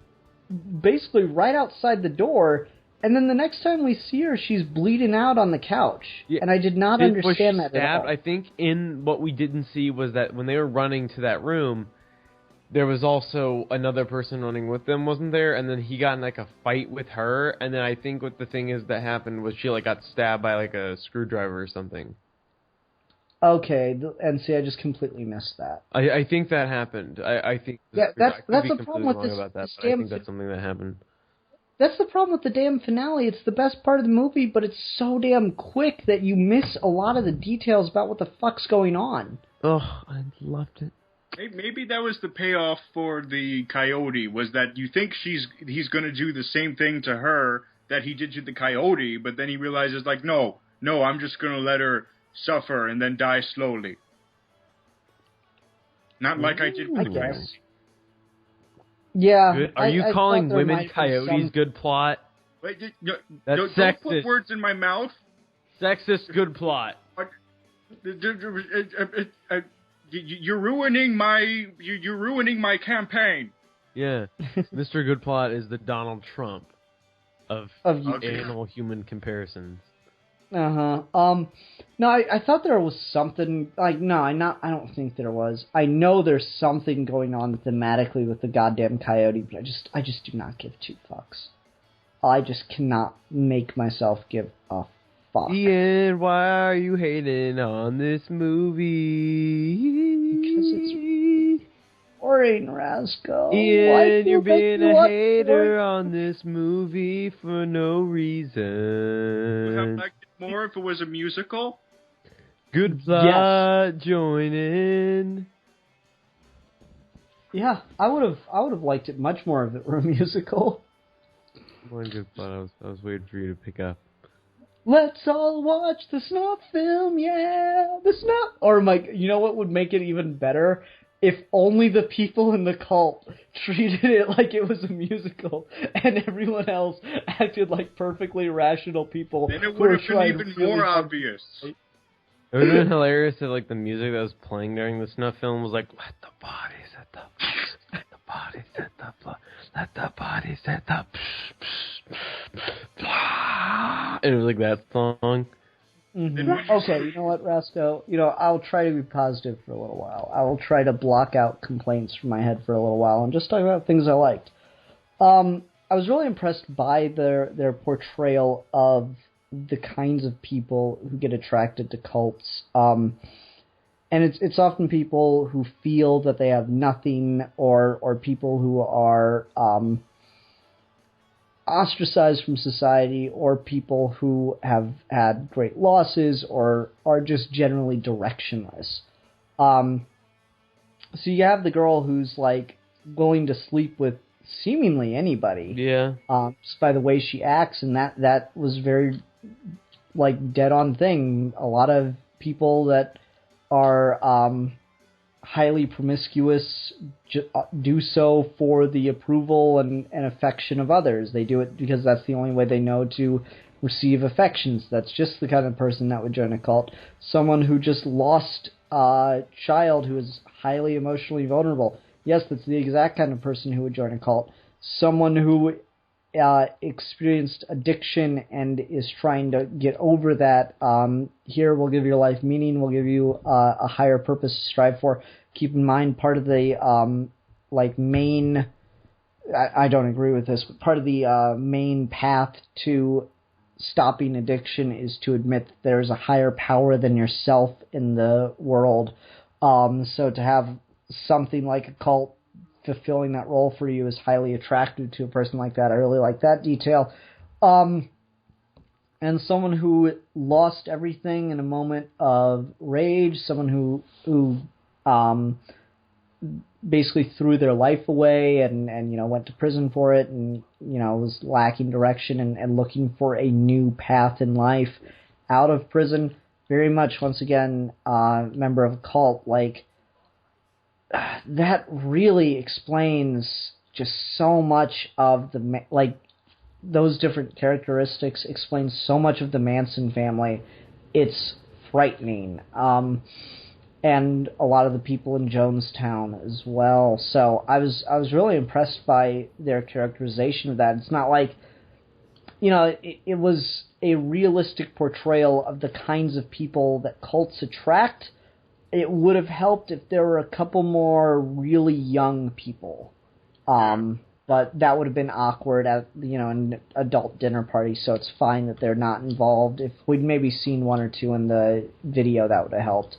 basically right outside the door. And then the next time we see her, she's bleeding out on the couch. Yeah. And I did not understand that at all. I think in what we didn't see was that when they were running to that room, there was also another person running with them, wasn't there? And then he got in like a fight with her. And then I think what the thing is that happened was she like got stabbed by like a screwdriver or something. Okay, and see, I just completely missed that. I think that happened. I think that's the problem with this. About that, but I think that's something that happened. That's the problem with the damn finale. It's the best part of the movie, but it's so damn quick that you miss a lot of the details about what the fuck's going on. Oh, I loved it. Maybe that was the payoff for the coyote, was that you think he's going to do the same thing to her that he did to the coyote, but then he realizes, like, no, I'm just going to let her suffer and then die slowly. Not like I did with the coyote. Yeah. Good. Are you calling women coyotes good plot? Wait, that's don't sexist. Put words in my mouth. Sexist good plot. You're ruining my campaign. Yeah. Mr. Good Plot is the Donald Trump of animal-human comparisons. Uh-huh. No, I thought there was something, like, no, I don't think there was. I know there's something going on thematically with the goddamn coyote, but I just do not give two fucks. I just cannot make myself give a fuck. Ian, why are you hating on this movie? Because it's boring, Rasco. Ian, you're being a hater on this movie for no reason. Would have liked it more if it was a musical? Good plot, join in. Yeah, I would have liked it much more if it were a musical. One good thought I was waiting for you to pick up. Let's all watch the snuff film, yeah, the snuff. Or Mike, you know what would make it even better? If only the people in the cult treated it like it was a musical, and everyone else acted like perfectly rational people. Then it would have been even more obvious. It would have been hilarious if, like, the music that was playing during the snuff film was like, let the bodies at the let the bodies at the blood, let the bodies at the and it was like that song. Mm-hmm. Okay, you know what, Rasco? I'll try to be positive for a little while. I will try to block out complaints from my head for a little while and just talk about things I liked. I was really impressed by their portrayal of the kinds of people who get attracted to cults. And it's often people who feel that they have nothing, or people who are ostracized from society, or people who have had great losses, or are just generally directionless. So you have the girl who's like willing to sleep with seemingly anybody. Yeah. Just by the way she acts, and that was very like dead on thing. A lot of people that are highly promiscuous do so for the approval and affection of others. They do it because that's the only way they know to receive affections. That's just the kind of person that would join a cult. Someone who just lost a child who is highly emotionally vulnerable. Yes, that's the exact kind of person who would join a cult. Someone who experienced addiction and is trying to get over that. Here, we'll give your life meaning. We'll give you a higher purpose to strive for. Keep in mind, part of the main. I don't agree with this, but part of the main path to stopping addiction is to admit that there's a higher power than yourself in the world. So to have something like a cult fulfilling that role for you is highly attractive to a person like that. I really like that detail. And someone who lost everything in a moment of rage, someone who basically threw their life away and went to prison for it, and was lacking direction and looking for a new path in life out of prison. Very much, once again, member of a cult. Like, that really explains just so much of those different characteristics explain so much of the Manson family. It's frightening. And a lot of the people in Jonestown as well. So I was really impressed by their characterization of that. It's not like, it was a realistic portrayal of the kinds of people that cults attract. It would have helped if there were a couple more really young people. But that would have been awkward at, an adult dinner party, so it's fine that they're not involved. If we'd maybe seen one or two in the video, that would have helped.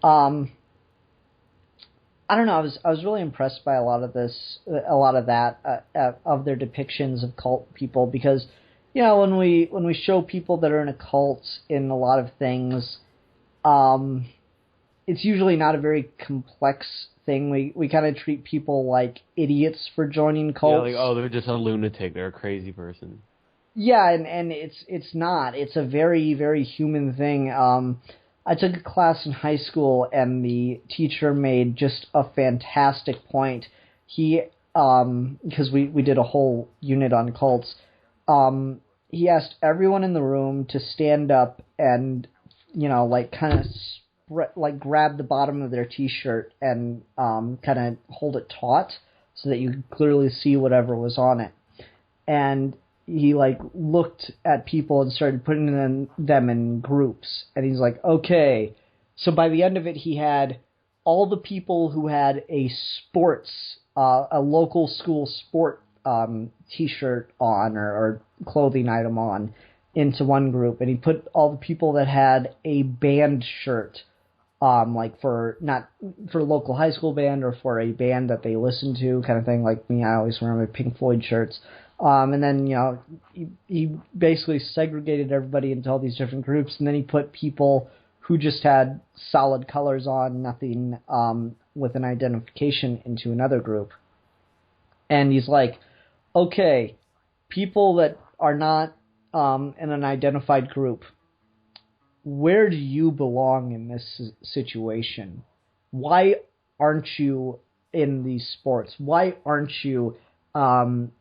I don't know, I was really impressed by a lot of that, of their depictions of cult people, because, when we show people that are in a cult in a lot of things, it's usually not a very complex thing. We kind of treat people like idiots for joining cults. Yeah, they're just a lunatic. They're a crazy person. Yeah, and it's not. It's a very, very human thing. I took a class in high school, and the teacher made just a fantastic point. He, because we did a whole unit on cults, he asked everyone in the room to stand up and, kind of grab the bottom of their t-shirt and kind of hold it taut so that you could clearly see whatever was on it. And he looked at people and started putting them in groups. And he's like, okay. So by the end of it, he had all the people who had a local school sport t-shirt on or clothing item on into one group. And he put all the people that had a band shirt, for local high school band or for a band that they listen to, kind of thing. Like me, I always wear my Pink Floyd shirts. And then, he basically segregated everybody into all these different groups, and then he put people who just had solid colors on, nothing with an identification into another group. And he's like, okay, people that are not in an identified group, where do you belong in this situation? Why aren't you in these sports? Why aren't you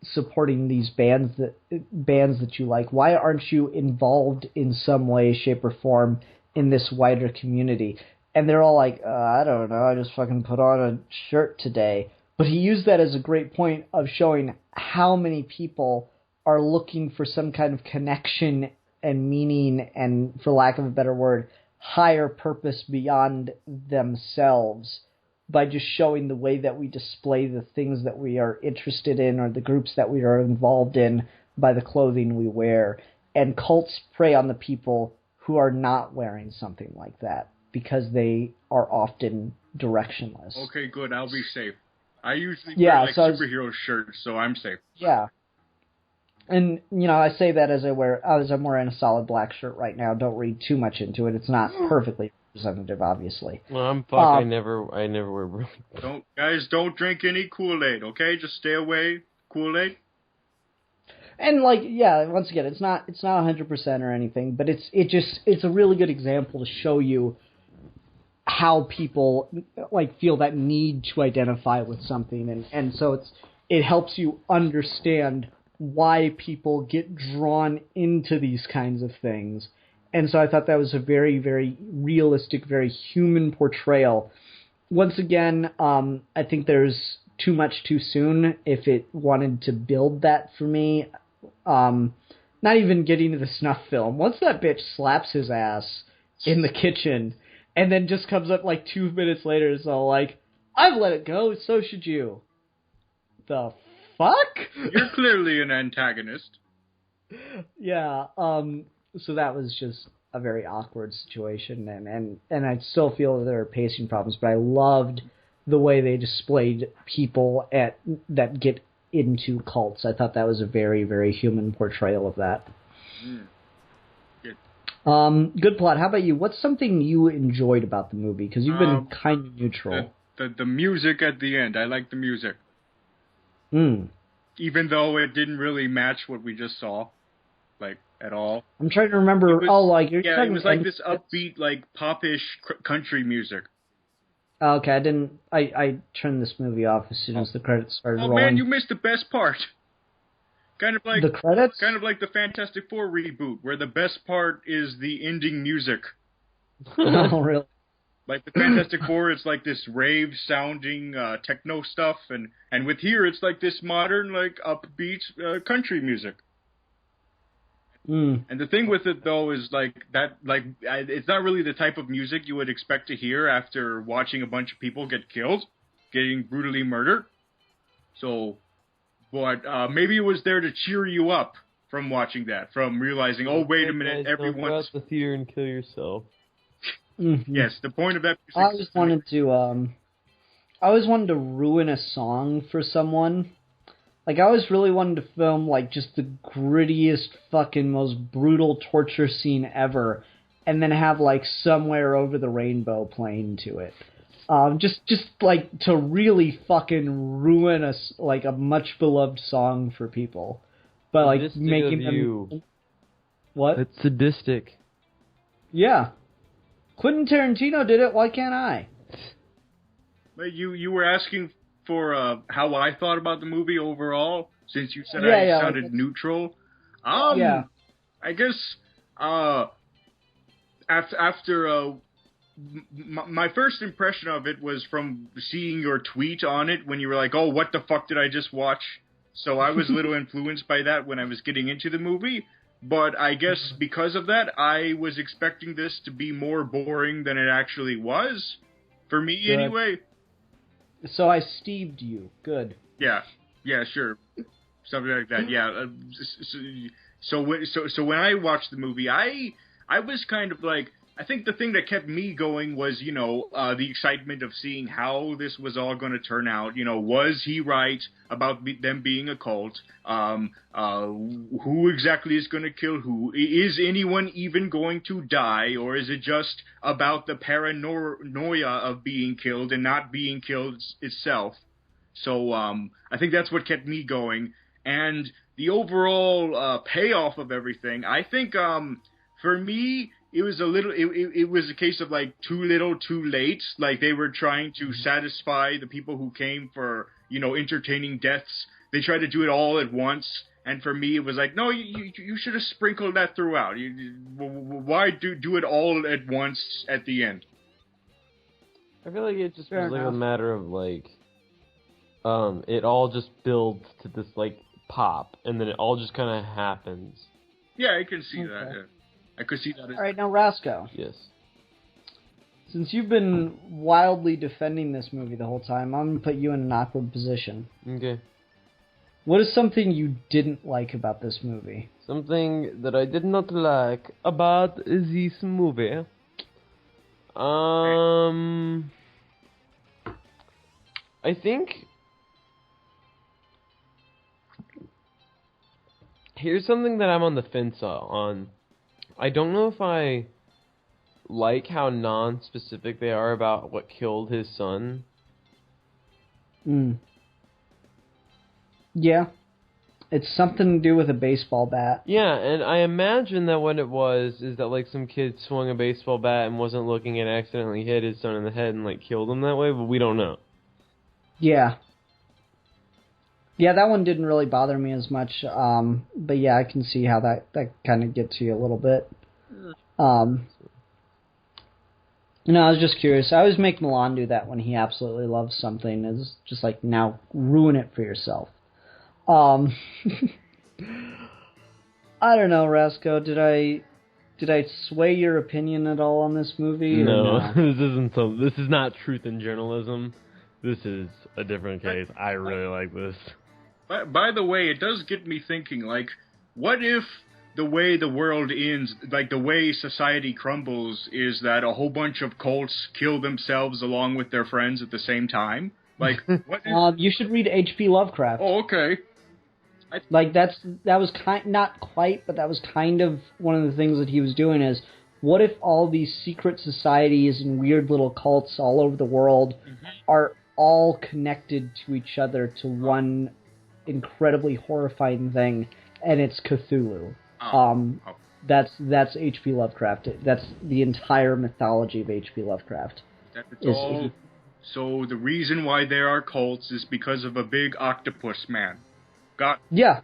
supporting these bands that you like? Why aren't you involved in some way, shape, or form in this wider community? And they're all like, I don't know, I just fucking put on a shirt today. But he used that as a great point of showing how many people are looking for some kind of connection and meaning and, for lack of a better word, higher purpose beyond themselves by just showing the way that we display the things that we are interested in or the groups that we are involved in by the clothing we wear. And cults prey on the people who are not wearing something like that because they are often directionless. Okay, good. I'll be safe. I usually wear superhero shirts, so I'm safe. Yeah. And, I say that as I'm wearing a solid black shirt right now. Don't read too much into it. It's not perfectly representative, obviously. Well, I never wear Don't drink any Kool-Aid, okay? Just stay away. Kool-Aid. And once again, it's not 100% or anything, but it's a really good example to show you how people feel that need to identify with something, and so it helps you understand why people get drawn into these kinds of things. And so I thought that was a very, very realistic, very human portrayal. Once again, I think there's too much too soon if it wanted to build that for me. Not even getting to the snuff film. Once that bitch slaps his ass in the kitchen and then just comes up 2 minutes later, it's all like, I've let it go, so should you. The fuck? You're clearly an antagonist. Yeah, so that was just a very awkward situation, and I still feel that there are pacing problems, but I loved the way they displayed people that get into cults. I thought that was a very, very human portrayal of that. Good. Good plot. How about you? What's something you enjoyed about the movie? Because you've been kind of neutral. The music at the end. I like the music. Even though it didn't really match what we just saw, at all. I'm trying to remember. It was like this upbeat, popish country music. Okay, I turned this movie off as soon as the credits started rolling. Oh man, you missed the best part. Kind of like the credits. Kind of like the Fantastic Four reboot, where the best part is the ending music. Oh, really? Like the Fantastic Four, it's like this rave-sounding techno stuff, and with here, it's like this modern, upbeat country music. And the thing with it, though, is it's not really the type of music you would expect to hear after watching a bunch of people get killed, getting brutally murdered. So, but maybe it was there to cheer you up from watching that, from realizing, oh, wait a minute, everyone's... Go out the theater and kill yourself. Mm-hmm. Yes, the point of that music... I always wanted to ruin a song for someone. I always really wanted to film, just the grittiest, fucking, most brutal torture scene ever, and then have, Somewhere Over the Rainbow playing to it. Just to really fucking ruin a much-beloved song for people. But, sadistic making them... You. What? It's sadistic. Yeah. Quentin Tarantino did it, why can't I? But you were asking for how I thought about the movie overall, since you said I sounded neutral. I guess after my first impression of it was from seeing your tweet on it when you were like, "Oh, what the fuck did I just watch?" So I was a little influenced by that when I was getting into the movie. But I guess because of that, I was expecting this to be more boring than it actually was. For me, anyway. So I Steved you. Good. Yeah, sure. Something like that, yeah. So when I watched the movie, I was kind of I think the thing that kept me going was, the excitement of seeing how this was all going to turn out. Was he right about them being a cult? Who exactly is going to kill who? Is anyone even going to die? Or is it just about the paranoia of being killed and not being killed itself? So I think that's what kept me going. And the overall payoff of everything, I think for me, it was it was a case of like too little, too late. Like they were trying to satisfy the people who came for, entertaining deaths. They tried to do it all at once. And for me, it was like, no, you should have sprinkled that throughout. Why do it all at once at the end? I feel like it just was like a matter of like, it all just builds to this like pop, and then it all just kind of happens. Yeah, I can see that. Yeah. I could see that. All right, now Rasco. Yes. Since you've been wildly defending this movie the whole time, I'm going to put you in an awkward position. Okay. What is something you didn't like about this movie? Something that I did not like about this movie. I think here's something that I'm on the fence on. I don't know if I like how non-specific they are about what killed his son. Yeah. It's something to do with a baseball bat. Yeah, and I imagine that what it was is that like some kid swung a baseball bat and wasn't looking and accidentally hit his son in the head and like killed him that way, but we don't know. Yeah. Yeah, that one didn't really bother me as much, but yeah, I can see how that kind of gets you a little bit. I was just curious. I always make Milan do that when he absolutely loves something, is just like, now ruin it for yourself. I don't know, Rasco, did I sway your opinion at all on this movie? No, this is not truth in journalism. This is a different case. I really like this. By the way, it does get me thinking, like, what if the way the world ends, like the way society crumbles, is that a whole bunch of cults kill themselves along with their friends at the same time? Like, what if... you should read H.P. Lovecraft. Oh, okay. Like, that was not quite, but that was kind of one of the things that he was doing is, what if all these secret societies and weird little cults all over the world are all connected to each other to one incredibly horrifying thing, and it's Cthulhu. That's H.P. Lovecraft. That's the entire mythology of H.P. Lovecraft. So the reason why there are cults is because of a big octopus man. Yeah.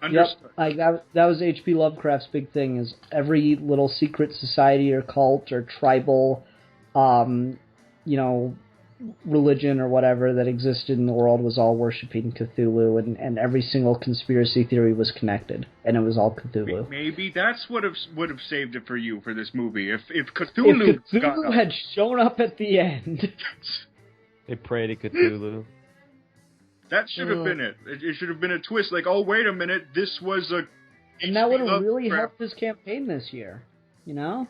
Understood. Yep. Like that was H.P. Lovecraft's big thing, is every little secret society or cult or tribal, religion or whatever that existed in the world was all worshipping Cthulhu, and every single conspiracy theory was connected, and it was all Cthulhu. Maybe that's would have saved it for you for this movie. If Cthulhu had shown up at the end. They pray to Cthulhu. That should have been it. It should have been a twist, like, oh, wait a minute, this was a... And that would have really helped his campaign this year, Yeah.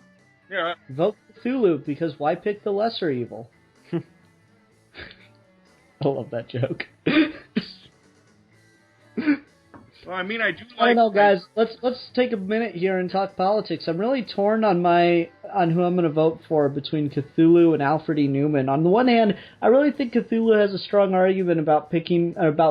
Vote Cthulhu, because why pick the lesser evil? I love that joke. Well, I mean, I do like... I don't know, guys. Let's take a minute here and talk politics. I'm really torn on who I'm going to vote for between Cthulhu and Alfred E. Newman. On the one hand, I really think Cthulhu has a strong argument about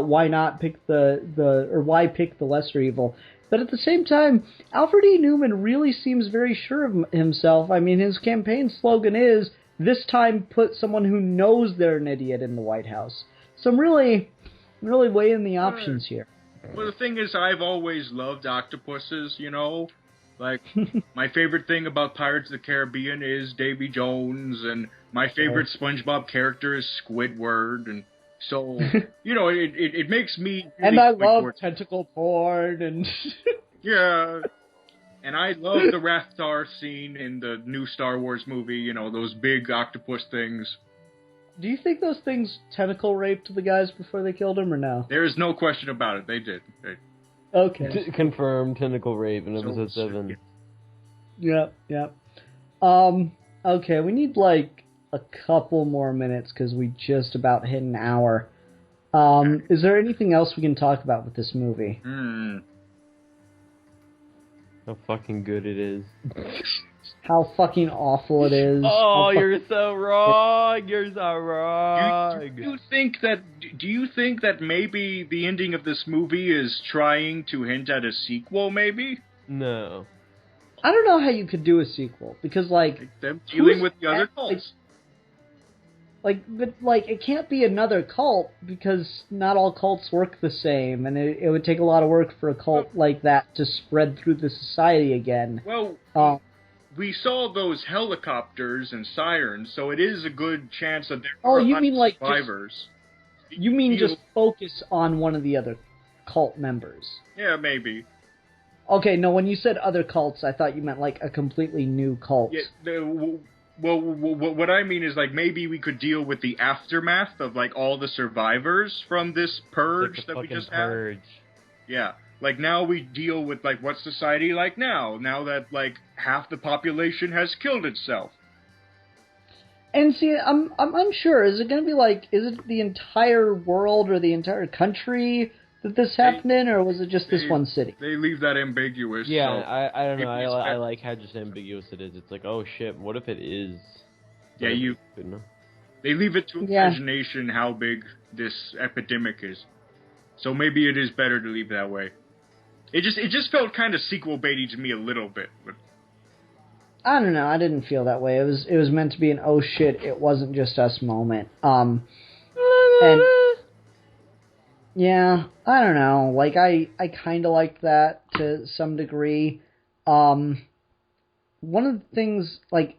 why not pick why pick the lesser evil. But at the same time, Alfred E. Newman really seems very sure of himself. I mean, his campaign slogan is, this time put someone who knows they're an idiot in the White House. So I'm really weighing the options here. Well, the thing is, I've always loved octopuses, Like, my favorite thing about Pirates of the Caribbean is Davy Jones, and my favorite SpongeBob character is Squidward, and so, it makes me... Really and I love tentacle porn, and... Yeah, and I love the Rathtar scene in the new Star Wars movie, those big octopus things. Do you think those things tentacle raped the guys before they killed him, or no? There is no question about it. They did. Okay. Confirmed tentacle rape in episode 7. Yeah. Okay, we need like a couple more minutes because we just about hit an hour. Is there anything else we can talk about with this movie? How fucking good it is. How fucking awful it is. Oh, you're so wrong. You're so wrong. Do you think that maybe the ending of this movie is trying to hint at a sequel, maybe? No. I don't know how you could do a sequel, because, like them dealing with the other cults. But it can't be another cult, because not all cults work the same, and it would take a lot of work for a cult like that to spread through the society again. Well, we saw those helicopters and sirens, so it is a good chance that there are survivors. You mean just focus on one of the other cult members? Yeah, maybe. Okay, no, when you said other cults, I thought you meant like a completely new cult. Yeah, well, what I mean is, like, maybe we could deal with the aftermath of, like, all the survivors from this purge that we just had. Yeah. Like, now we deal with, like, what's society like now that, like, half the population has killed itself. And see, I'm unsure. Is it going to be, like, is it the entire world or the entire country that this happened in, or was it just this one city? They leave that ambiguous. Yeah, so I don't know. I like how just ambiguous it is. It's like, oh shit, what if it is? Yeah, they leave it to imagination how big this epidemic is. So maybe it is better to leave it that way. It just felt kind of sequel baity to me a little bit. But I don't know. I didn't feel that way. It was meant to be an oh shit, it wasn't just us moment. And yeah, I don't know. Like, I kind of liked that to some degree. One of the things, like,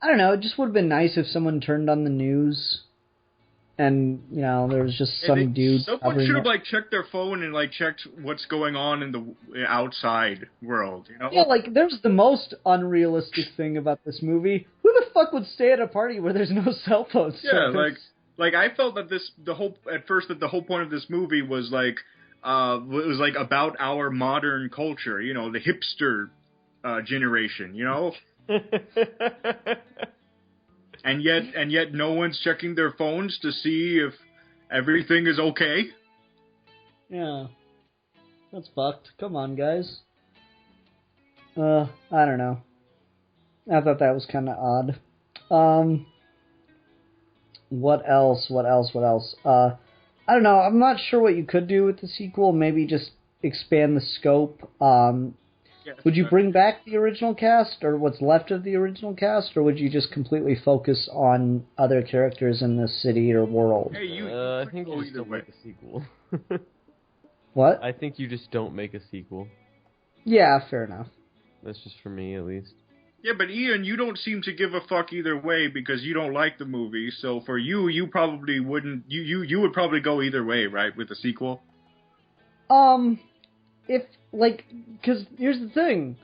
I don't know, it just would have been nice if someone turned on the news and, you know, there was just some dude. Someone should have, like, checked their phone and, like, checked what's going on in the outside world, you know? Yeah, like, there's the most unrealistic thing about this movie. Who the fuck would stay at a party where there's no cell phone service? Like, I felt that the whole point of this movie was like about our modern culture, you know, the hipster generation, you know. and yet no one's checking their phones to see if everything is okay. Yeah, that's fucked. Come on, guys. I don't know. I thought that was kind of odd. What else? I don't know. I'm not sure what you could do with the sequel. Maybe just expand the scope. Would you bring back the original cast, or what's left of the original cast, or would you just completely focus on other characters in the city or world? Hey, I think you just don't make a sequel. What? I think you just don't make a sequel. Yeah, fair enough. That's just for me, at least. Yeah, but Ian, you don't seem to give a fuck either way because you don't like the movie. So for you probably wouldn't. You would probably go either way, right, with the sequel? Because here's the thing,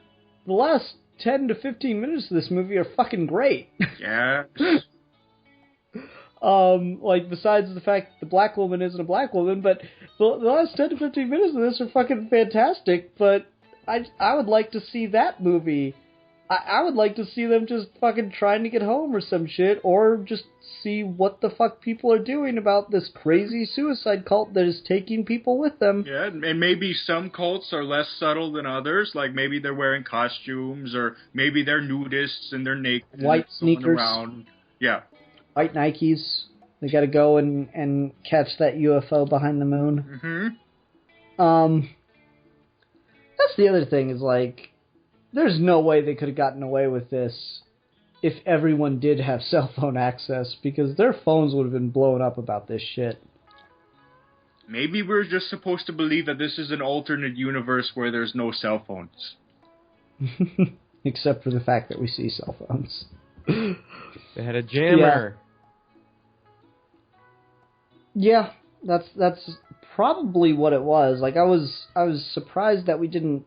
the last 10 to 15 minutes of this movie are fucking great. Yeah. Besides the fact that the black woman isn't a black woman, but the last 10 to 15 minutes of this are fucking fantastic. But I would like to see that movie. I would like to see them just fucking trying to get home or some shit, or just see what the fuck people are doing about this crazy suicide cult that is taking people with them. Yeah, and maybe some cults are less subtle than others, like maybe they're wearing costumes, or maybe they're nudists and they're naked. White sneakers. Around. Yeah. White Nikes. They gotta go and catch that UFO behind the moon. Mm-hmm. That's the other thing, is like, there's no way they could have gotten away with this if everyone did have cell phone access, because their phones would have been blown up about this shit. Maybe we're just supposed to believe that this is an alternate universe where there's no cell phones. Except for the fact that we see cell phones. They had a jammer. Yeah, that's probably what it was. Like, I was surprised that we didn't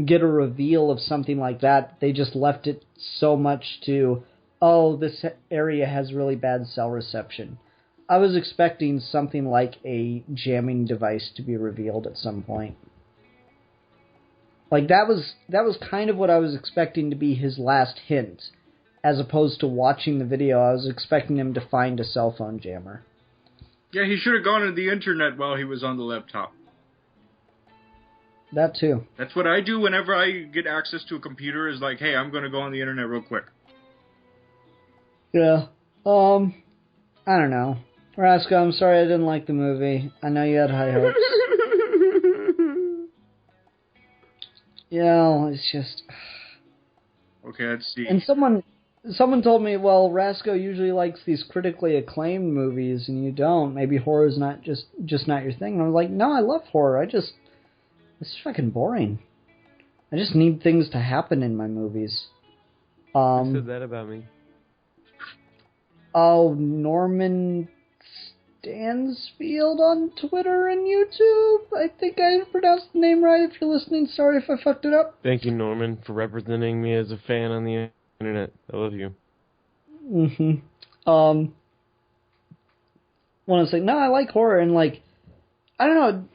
get a reveal of something like that. They just left it so much to, oh, this area has really bad cell reception. I was expecting something like a jamming device to be revealed at some point. Like, that was kind of what I was expecting to be his last hint. as opposed to watching the video. I was expecting him to find a cell phone jammer. Yeah, he should have gone to the internet while he was on the laptop. That too. That's what I do whenever I get access to a computer, is like, hey, I'm going to go on the internet real quick. Yeah. I don't know. Roscoe, I'm sorry I didn't like the movie. I know you had high hopes. It's just... Okay, let's see. And someone told me, well, Rasco usually likes these critically acclaimed movies, and you don't. Maybe horror's not just not your thing. And I was like, no, I love horror. It's fucking boring. I just need things to happen in my movies. Who said that about me? Oh, Norman Stansfield on Twitter and YouTube. I think I pronounced the name right. If you're listening, sorry if I fucked it up. Thank you, Norman, for representing me as a fan on the internet. I love you. Want to say, no, I like horror, and like, I don't know.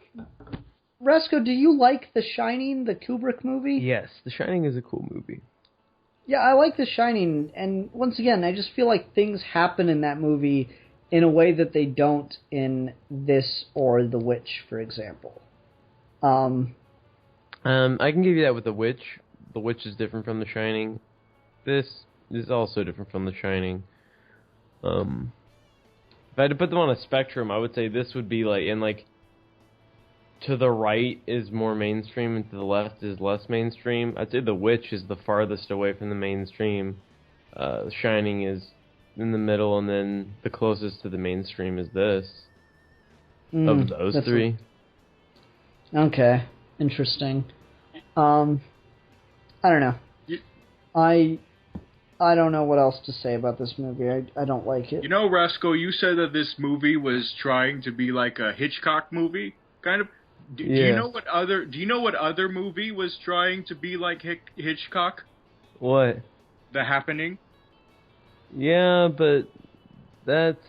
Rasco, do you like The Shining, the Kubrick movie? Yes, The Shining is a cool movie. Yeah, I like The Shining, and once again, I just feel like things happen in that movie in a way that they don't in this or The Witch, for example. I can give you that with The Witch. The Witch is different from The Shining. This is also different from The Shining. If I had to put them on a spectrum, I would say this would be like to the right is more mainstream and to the left is less mainstream. I'd say The Witch is the farthest away from the mainstream. Shining is in the middle, and then the closest to the mainstream is this. Of those three. Okay, interesting. I don't know. I don't know what else to say about this movie. I don't like it. You know, Rasco, you said that this movie was trying to be like a Hitchcock movie, kind of. Do you know what other movie was trying to be like Hitchcock? What? The Happening. Yeah, but that's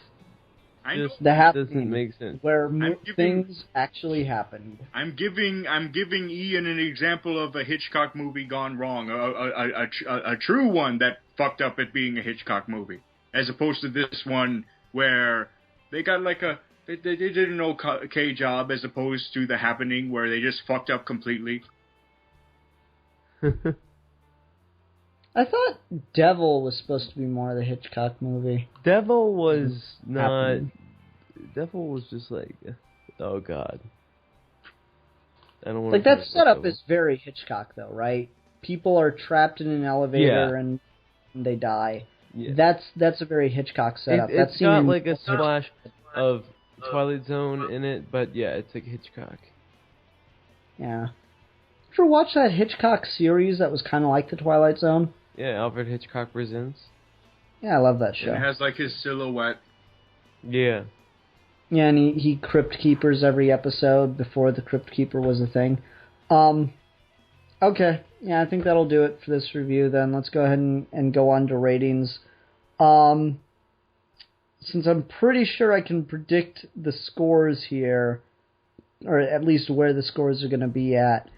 just doesn't make sense. Where things actually happened. I'm giving Ian an example of a Hitchcock movie gone wrong, a true one that fucked up at being a Hitchcock movie, as opposed to this one where they got like they did an okay job, as opposed to The Happening where they just fucked up completely. I thought Devil was supposed to be more of the Hitchcock movie. Devil was not... Happening. Devil was just like... Oh, God. I don't want like, that setup is very Hitchcock, though, right? People are trapped in an elevator and they die. Yeah. That's a very Hitchcock setup. It's got like a splash of Twilight Zone in it, but yeah, it's like Hitchcock. Yeah. Did you ever watch that Hitchcock series that was kind of like the Twilight Zone? Yeah, Alfred Hitchcock Presents. Yeah, I love that show. It has like his silhouette. Yeah. Yeah, and he Crypt Keepers every episode before the Crypt Keeper was a thing. Okay, yeah, I think that'll do it for this review then. Let's go ahead and go on to ratings. Since I'm pretty sure I can predict the scores here, or at least where the scores are going to be at,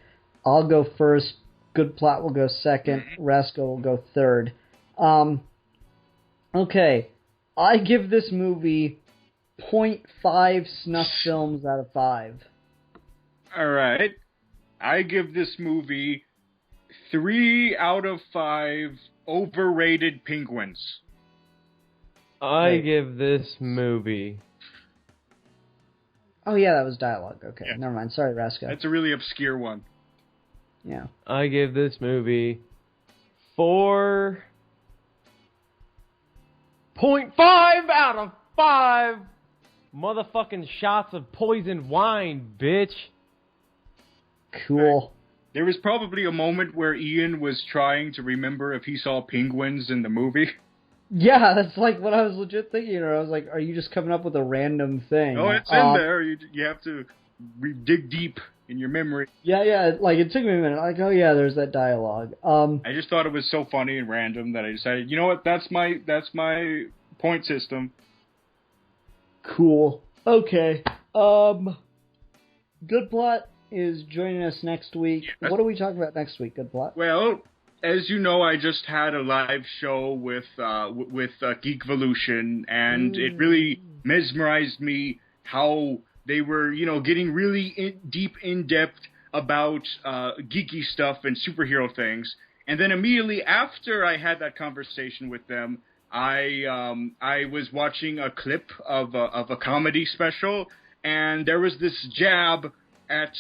I'll go first. Good Plot will go second. Rasco will go third. Okay. I give this movie 0.5 snuff films out of 5. Alright. I give this movie 3 out of 5 overrated penguins. I give this movie... Oh yeah, that was dialogue. Okay, yeah. Never mind. Sorry, Rasco. That's a really obscure one. Yeah. I give this movie 4.5 out of 5 motherfucking shots of poisoned wine, bitch. Cool. There was probably a moment where Ian was trying to remember if he saw penguins in the movie. Yeah, that's like what I was legit thinking. Or I was like, are you just coming up with a random thing? No, it's in there. You have to dig deep in your memory. Yeah, like it took me a minute. Like, oh yeah, there's that dialogue. I just thought it was so funny and random that I decided, you know what, that's my point system. Cool. Okay. Good Plot is joining us next week. Yes. What are we talking about next week, Good Plot? Well, as you know, I just had a live show with Geekvolution, and it really mesmerized me how they were, getting really deep in depth about geeky stuff and superhero things. And then immediately after I had that conversation with them, I was watching a clip of a comedy special, and there was this jab at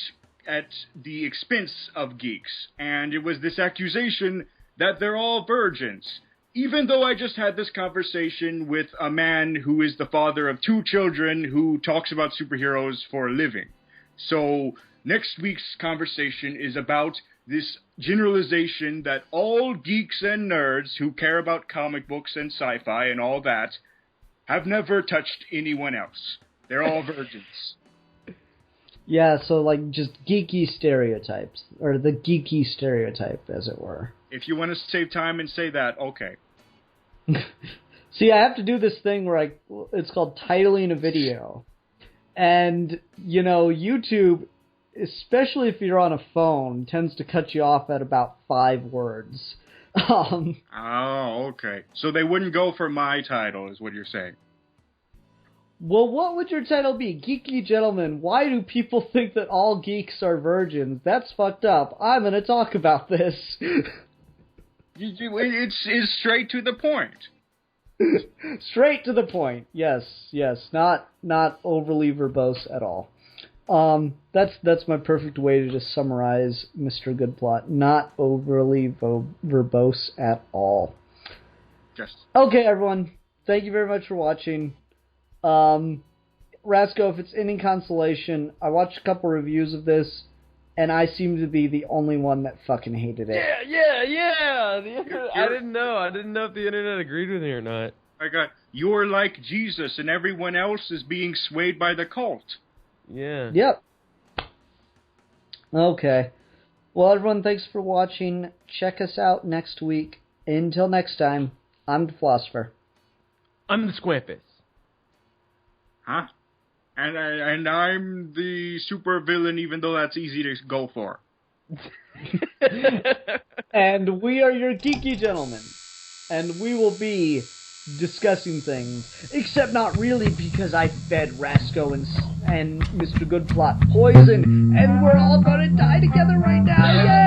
the expense of geeks, and it was this accusation that they're all virgins, even though I just had this conversation with a man who is the father of 2 children who talks about superheroes for a living. So next week's conversation is about this generalization that all geeks and nerds who care about comic books and sci-fi and all that have never touched anyone else. They're all virgins. Yeah, so like just geeky stereotypes, or the geeky stereotype, as it were. If you want to save time and say that, okay. See, I have to do this thing where it's called titling a video. And, YouTube, especially if you're on a phone, tends to cut you off at about 5 words. Oh, okay. So they wouldn't go for my title, is what you're saying. Well, what would your title be? Geeky Gentleman, why do people think that all geeks are virgins? That's fucked up. I'm going to talk about this. It's straight to the point. Straight to the point. Yes. Not overly verbose at all. That's my perfect way to just summarize Mr. Goodplot. Not overly verbose at all. Yes. Okay, everyone. Thank you very much for watching. Rasco, if it's any consolation, I watched a couple reviews of this, and I seem to be the only one that fucking hated it. Yeah. I didn't know. I didn't know if the internet agreed with me or not. My God, you're like Jesus, and everyone else is being swayed by the cult. Yeah. Yep. Okay. Well, everyone, thanks for watching. Check us out next week. Until next time, I'm the Philosopher. I'm the Squampus. Huh? And I'm the super villain, even though that's easy to go for. And we are your Geeky Gentlemen. And we will be discussing things. Except not really, because I fed Rasco and Mr. Goodplot poison, and we're all gonna die together right now. Yay!